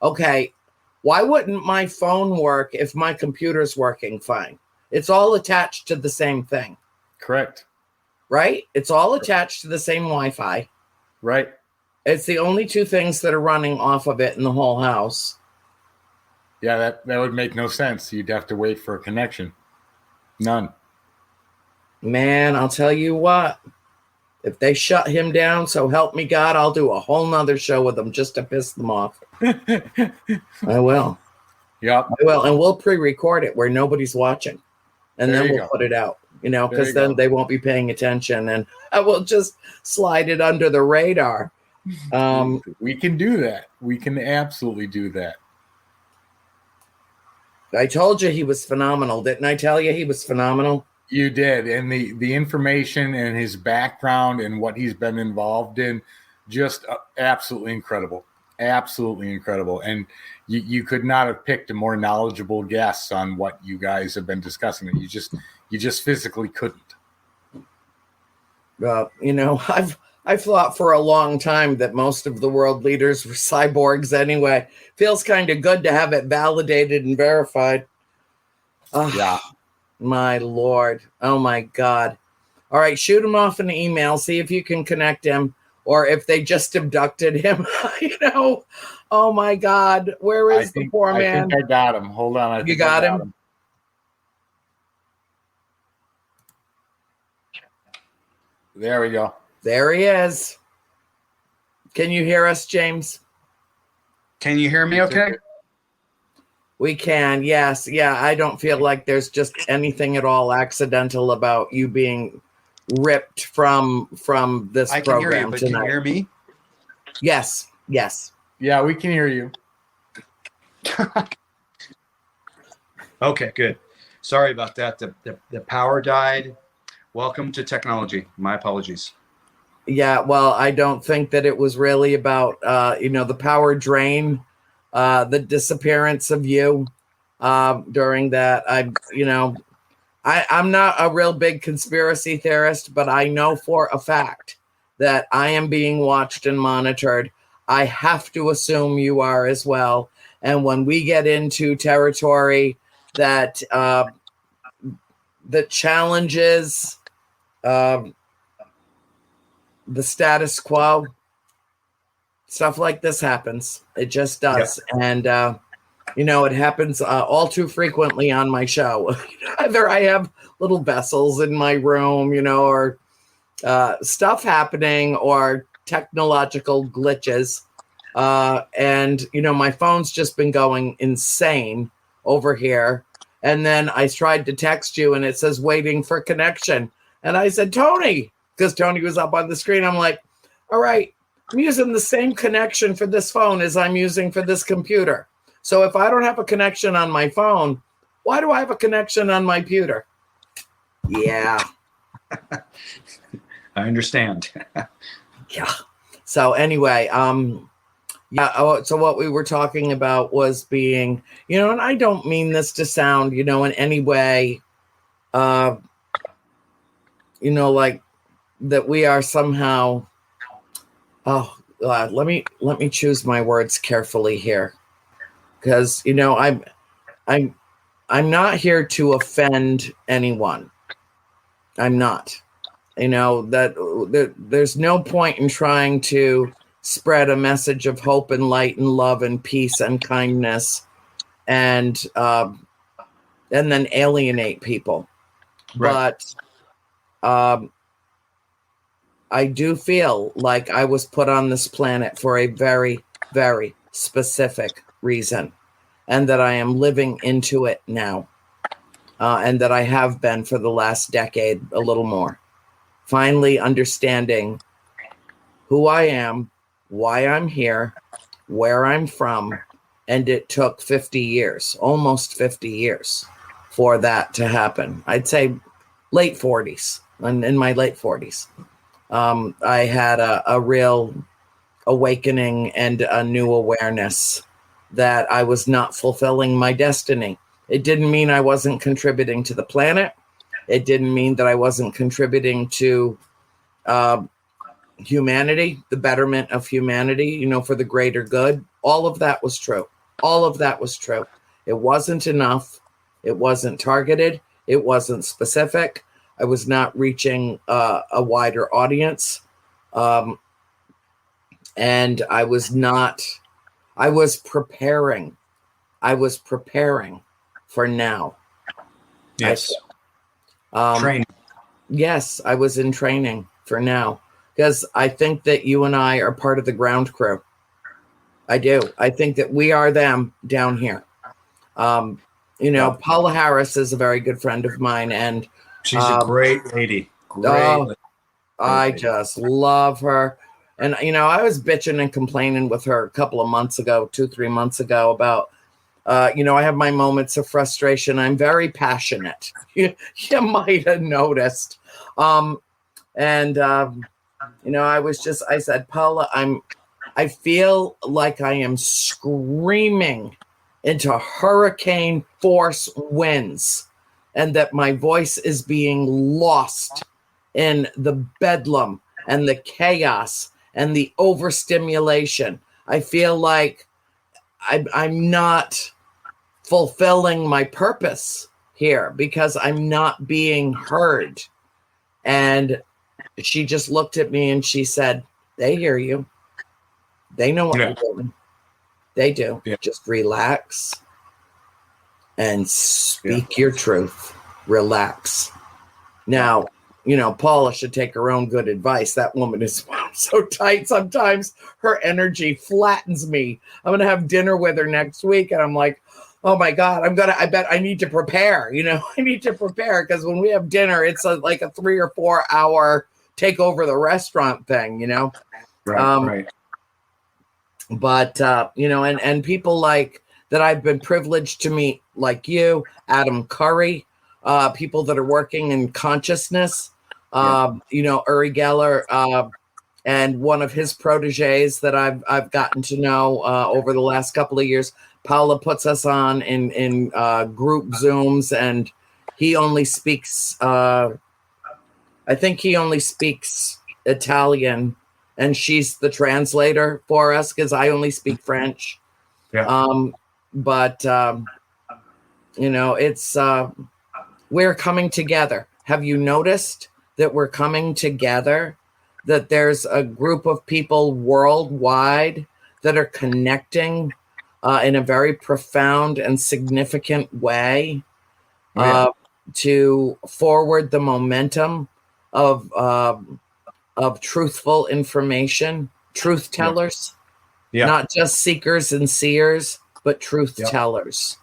S2: Okay. Why wouldn't my phone work if my computer's working fine? It's all attached to the same thing.
S1: Correct.
S2: Right? It's all attached to the same Wi-Fi.
S1: Right.
S2: It's the only two things that are running off of it in the whole house.
S1: Yeah, that would make no sense. You'd have to wait for a connection. None.
S2: Man, I'll tell you what. If they shut him down, so help me God, I'll do a whole nother show with them just to piss them off. I will.
S1: Yep.
S2: I will. And we'll pre-record it where nobody's watching. And then we'll put it out, because then they won't be paying attention. And I will just slide it under the radar.
S1: We can do that. We can absolutely do that.
S2: I told you he was phenomenal. Didn't I tell you he was phenomenal?
S1: You did. And the information and his background and what he's been involved in, just absolutely incredible. Absolutely incredible. And you could not have picked a more knowledgeable guest on what you guys have been discussing. You just physically couldn't.
S2: Well, I've thought for a long time that most of the world leaders were cyborgs anyway. Feels kind of good to have it validated and verified.
S1: Yeah.
S2: My Lord. Oh, my God. All right, shoot him off an email. See if you can connect him, or if they just abducted him. Oh, my God. Where is the poor man?
S1: I think I got him. Hold on.
S2: You got him?
S1: There we go.
S2: There he is. Can you hear us, James?
S4: Can you hear me okay?
S2: We can, yes. Yeah, I don't feel like there's just anything at all accidental about you being ripped from this
S4: I can
S2: program
S4: hear you, but
S2: tonight.
S4: can you hear me?
S2: Yes. Yes.
S1: Yeah, we can hear you.
S4: Okay, good. Sorry about that. The power died. Welcome to technology. My apologies.
S2: Yeah, well, I don't think that it was really about the power drain, the disappearance of you during that. I'm not a real big conspiracy theorist, but I know for a fact that I am being watched and monitored. I have to assume you are as well. And when we get into territory that challenges the status quo, stuff like this happens. It just does. Yep. And it happens all too frequently on my show. Either I have little vessels in my room, or stuff happening, or technological glitches. And my phone's just been going insane over here. And then I tried to text you and it says waiting for connection. And I said, Tony, because Tony was up on the screen. I'm like, all right, I'm using the same connection for this phone as I'm using for this computer. So if I don't have a connection on my phone, why do I have a connection on my computer? Yeah.
S4: I understand.
S2: Yeah. So anyway, so what we were talking about was being, and I don't mean this to sound, in any way, like that we are somehow, oh God, let me choose my words carefully here. Because, I'm not here to offend anyone. I'm not. There's no point in trying to spread a message of hope and light and love and peace and kindness and then alienate people. Right. But I do feel like I was put on this planet for a very, very specific reason, and that I am living into it now, and that I have been for the last decade, a little more. Finally understanding who I am, why I'm here, where I'm from, and it took 50 years, almost 50 years, for that to happen. I'd say late 40s, in my late 40s. I had a real awakening and a new awareness that I was not fulfilling my destiny. It didn't mean I wasn't contributing to the planet. It didn't mean that I wasn't contributing to humanity, the betterment of humanity, for the greater good. All of that was true. All of that was true. It wasn't enough. It wasn't targeted. It wasn't specific. I was not reaching a wider audience. And I was preparing. I was preparing for now.
S4: Yes.
S2: Training. Yes, I was in training for now, because I think that you and I are part of the ground crew. I do. I think that we are them down here. Paula Harris is a very good friend of mine, and
S4: she's a great lady. Great.
S2: I just love her. And, I was bitching and complaining with her a couple of months ago, 2-3 months ago, about, I have my moments of frustration. I'm very passionate. You might have noticed. I said, Paula, I feel like I am screaming into hurricane force winds, and that my voice is being lost in the bedlam and the chaos and the overstimulation. I feel like I'm not fulfilling my purpose here because I'm not being heard. And she just looked at me and she said, they hear you. They know what you're doing. They do. Yeah. Just relax and speak your truth. Relax. Now, Paula should take her own good advice. That woman is so tight. Sometimes her energy flattens me. I'm going to have dinner with her next week. And I'm like, oh my God, I bet I need to prepare. I need to prepare, because when we have dinner, it's like a 3 or 4 hour take over the restaurant thing,
S4: Right. Right.
S2: But and people like that I've been privileged to meet, like you, Adam Curry, people that are working in consciousness, Uri Geller, and one of his proteges that I've gotten to know over the last couple of years. Paula puts us on in group Zooms, and he only speaks. I think he only speaks Italian, and she's the translator for us because I only speak French.
S4: Yeah.
S2: It's we're coming together. Have you noticed that we're coming together? That there's a group of people worldwide that are connecting in a very profound and significant way to forward the momentum of truthful information, truth tellers, not just seekers and seers, but truth tellers.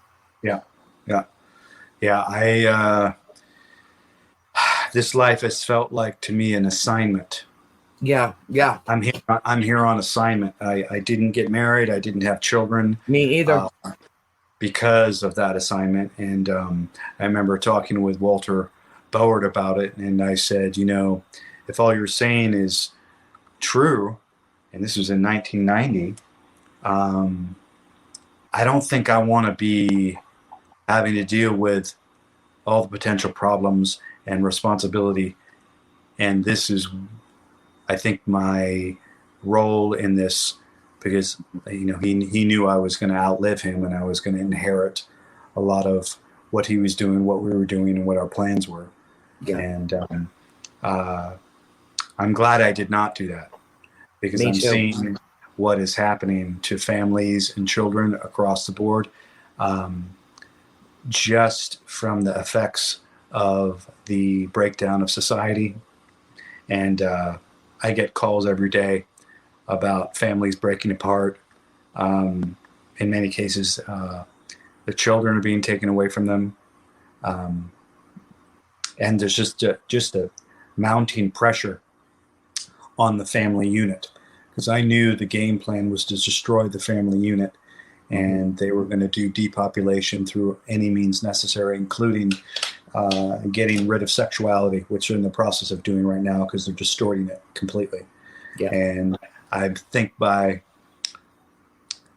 S4: This life has felt like to me an assignment.
S2: Yeah.
S4: I'm here on assignment. I didn't get married. I didn't have children.
S2: Me either.
S4: Because of that assignment. And I remember talking with Walter Boward about it. And I said, if all you're saying is true, and this was in 1990, I don't think I want to be having to deal with all the potential problems and responsibility. And this is, I think, my role in this, because he knew I was going to outlive him and I was going to inherit a lot of what he was doing, what we were doing, and what our plans were. And I'm glad I did not do that, because I'm seeing what is happening to families and children across the board, just from the effects of the breakdown of society. And I get calls every day about families breaking apart. In many cases, the children are being taken away from them. And there's just a mounting pressure on the family unit, because I knew the game plan was to destroy the family unit, and they were going to do depopulation through any means necessary, including getting rid of sexuality, which they're in the process of doing right now because they're distorting it completely. And I think I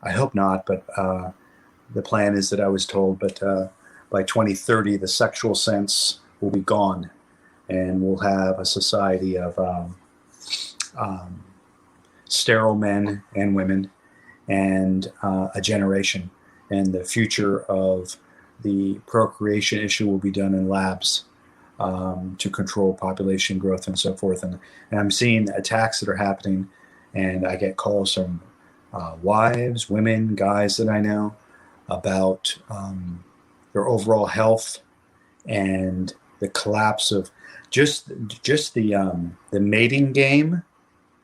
S4: hope not, but the plan is that I was told, but by 2030, the sexual sense will be gone, and we'll have a society of sterile men and women, and a generation. And the future of the procreation issue will be done in labs to control population growth and so forth. And I'm seeing attacks that are happening, and I get calls from wives, women, guys that I know about their overall health and the collapse of just the mating game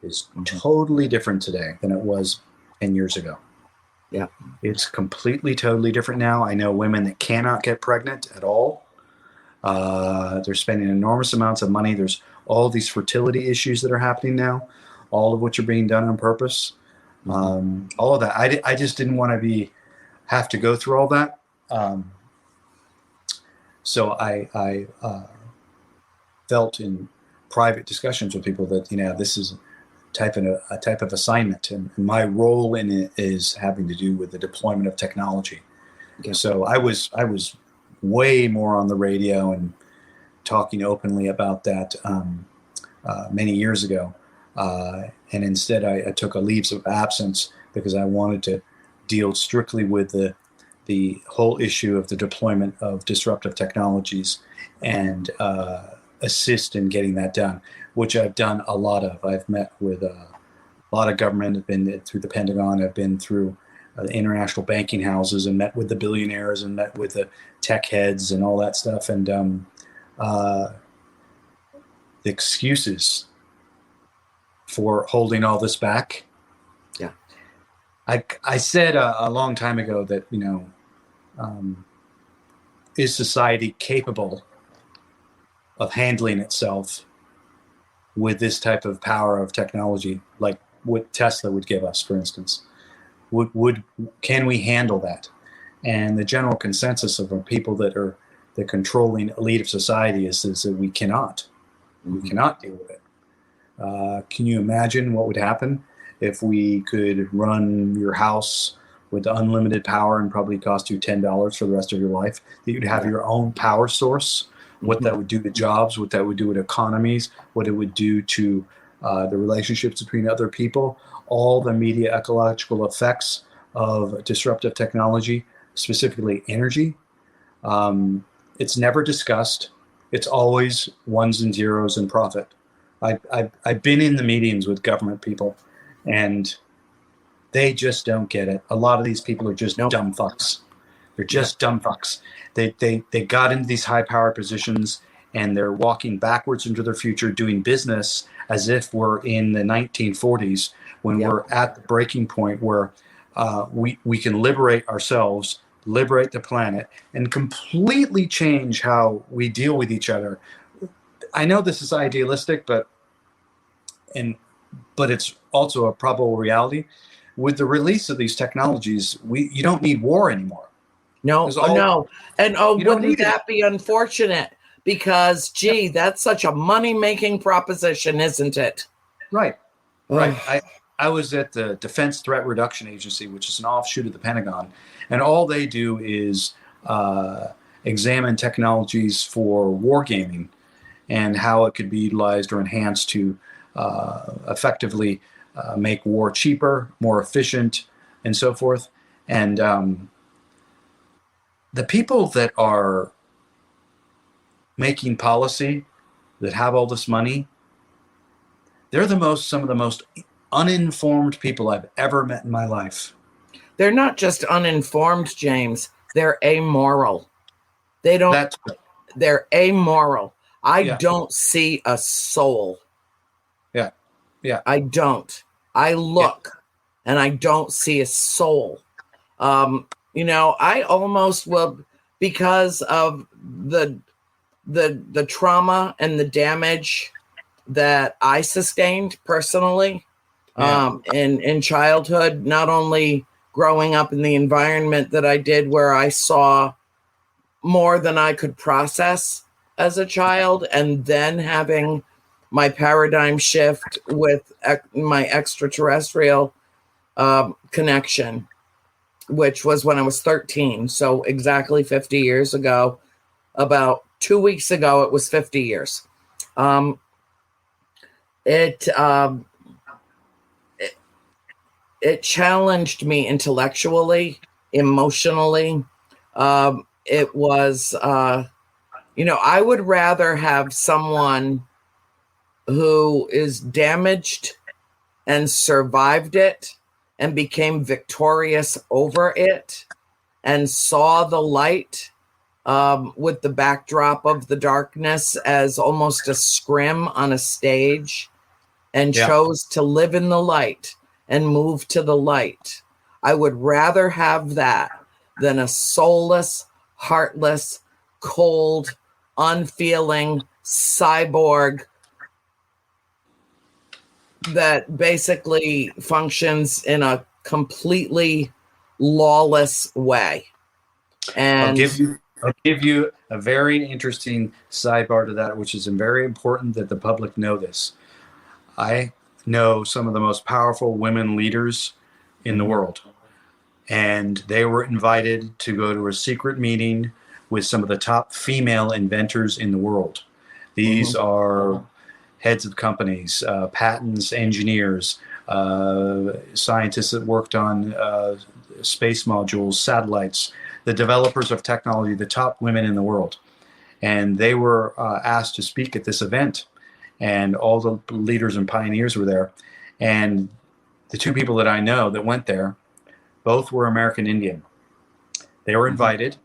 S4: is totally different today than it was 10 years ago.
S2: Yeah.
S4: It's completely, totally different now. I know women that cannot get pregnant at all. They're spending enormous amounts of money. There's all these fertility issues that are happening now, all of which are being done on purpose. All of that. I just didn't want to have to go through all that. So I felt in private discussions with people that, this is a type of assignment, and my role in it is having to do with the deployment of technology. So I was way more on the radio and talking openly about that many years ago, and instead I took a leave of absence because I wanted to deal strictly with the whole issue of the deployment of disruptive technologies and assist in getting that done, which I've done a lot of. I've met with a lot of government. I've been through the Pentagon. I've been through the international banking houses and met with the billionaires and met with the tech heads and all that stuff. And the excuses for holding all this back.
S2: Yeah.
S4: I said a long time ago that, is society capable of handling itself with this type of power of technology, like what Tesla would give us, for instance? Can we handle that? And the general consensus of the people that are the controlling elite of society is that we cannot. We cannot deal with it. Can you imagine what would happen if we could run your house with unlimited power and probably cost you $10 for the rest of your life? That you'd have your own power source, what that would do to jobs, what that would do to economies, what it would do to the relationships between other people, all the media ecological effects of disruptive technology, specifically energy. It's never discussed. It's always ones and zeros and profit. I've been in the meetings with government people, and they just don't get it. A lot of these people are just dumb fucks. They're just dumb fucks. They got into these high-powered positions, and they're walking backwards into their future, doing business as if we're in the 1940s, when we're at the breaking point where we can liberate ourselves, liberate the planet, and completely change how we deal with each other. I know this is idealistic, but it's also a probable reality. With the release of these technologies, you don't need war anymore.
S2: No. And wouldn't that be unfortunate? Because, gee, that's such a money-making proposition, isn't it?
S4: Right. Right. I was at the Defense Threat Reduction Agency, which is an offshoot of the Pentagon, and all they do is examine technologies for wargaming and how it could be utilized or enhanced to effectively make war cheaper, more efficient, and so forth. And the people that are making policy, that have all this money, they're some of the most uninformed people I've ever met in my life.
S2: They're not just uninformed, James. They're amoral. They're amoral. I don't see a soul.
S4: Yeah.
S2: I don't. I look and I don't see a soul. I almost will, because of the trauma and the damage that I sustained personally in childhood, not only growing up in the environment that I did, where I saw more than I could process as a child, and then having my paradigm shift with my extraterrestrial connection, which was when I was 13. So exactly 50 years ago. About 2 weeks ago, it was 50 years. It challenged me intellectually, emotionally. It was, I would rather have someone who is damaged and survived it and became victorious over it and saw the light with the backdrop of the darkness as almost a scrim on a stage, and chose to live in the light and move to the light. I would rather have that than a soulless, heartless, cold, unfeeling cyborg that basically functions in a completely lawless way. And
S4: I'll give you a very interesting sidebar to that, which is very important that the public know this. I know some of the most powerful women leaders in the world, and they were invited to go to a secret meeting with some of the top female inventors in the world. These are heads of companies, patents, engineers, scientists that worked on space modules, satellites, the developers of technology, the top women in the world. And they were asked to speak at this event, and all the leaders and pioneers were there. And the two people that I know that went there, both were American Indian. They were invited.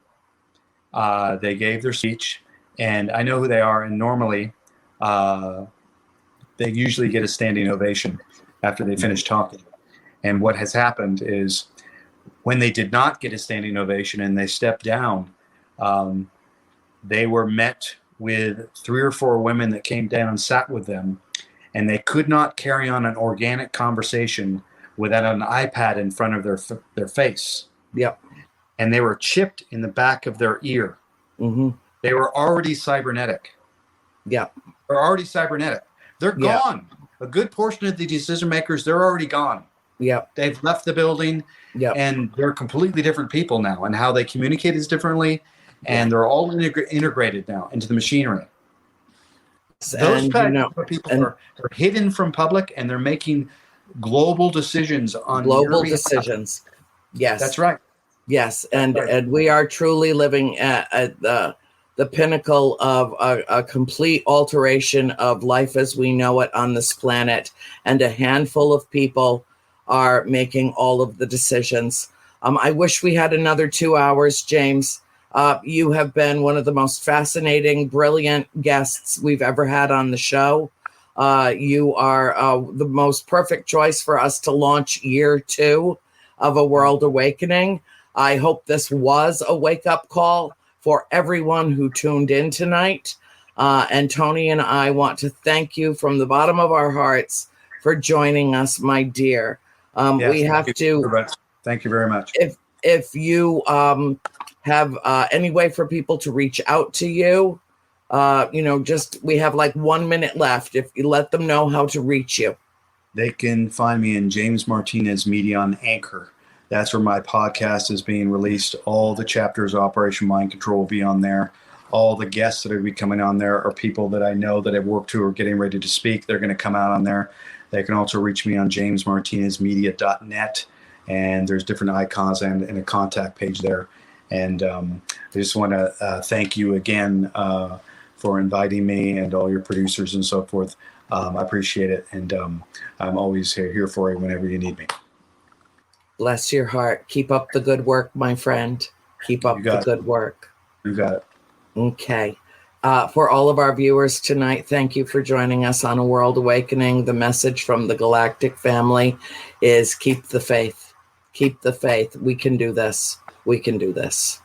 S4: They gave their speech, and I know who they are. And normally, they usually get a standing ovation after they finish talking. And what has happened is, when they did not get a standing ovation and they stepped down, they were met with 3 or 4 women that came down and sat with them, and they could not carry on an organic conversation without an iPad in front of their face.
S2: Yep.
S4: And they were chipped in the back of their ear.
S2: Mm-hmm.
S4: They were already cybernetic.
S2: Yep.
S4: They're already cybernetic. They're
S2: Yep.
S4: gone. A good portion of the decision makers, they're already gone.
S2: Yep.
S4: They've left the building.
S2: Yep.
S4: And they're completely different people now. And how they communicate is differently. And they're all integrated now into the machinery. Those people are hidden from public, and they're making global decisions on
S2: global decisions. Yes,
S4: that's right.
S2: Yes, and we are truly living at the pinnacle of a complete alteration of life as we know it on this planet, and a handful of people are making all of the decisions. I wish we had another 2 hours, James. You have been one of the most fascinating, brilliant guests we've ever had on the show. You are the most perfect choice for us to launch year 2 of A World Awakening. I hope this was a wake-up call for everyone who tuned in tonight. And Tony and I want to thank you from the bottom of our hearts for joining us, my dear.
S4: Yes,
S2: we have to...
S4: Thank you very much.
S2: If you have any way for people to reach out to you, we have like 1 minute left. If you let them know how to reach you.
S4: They can find me in James Martinez Media on Anchor. That's where my podcast is being released. All the chapters of Operation Mind Control will be on there. All the guests that will be coming on there are people that I know that I've worked to or getting ready to speak. They're going to come out on there. They can also reach me on jamesmartinezmedia.net. And there's different icons and a contact page there. And I just want to thank you again for inviting me and all your producers and so forth. I appreciate it. And I'm always here for you whenever you need me.
S2: Bless your heart. Keep up the good work, my friend. Keep up the good work.
S4: You got it.
S2: Okay. For all of our viewers tonight, thank you for joining us on A World Awakening. The message from the Galactic family is keep the faith. Keep the faith. We can do this. We can do this.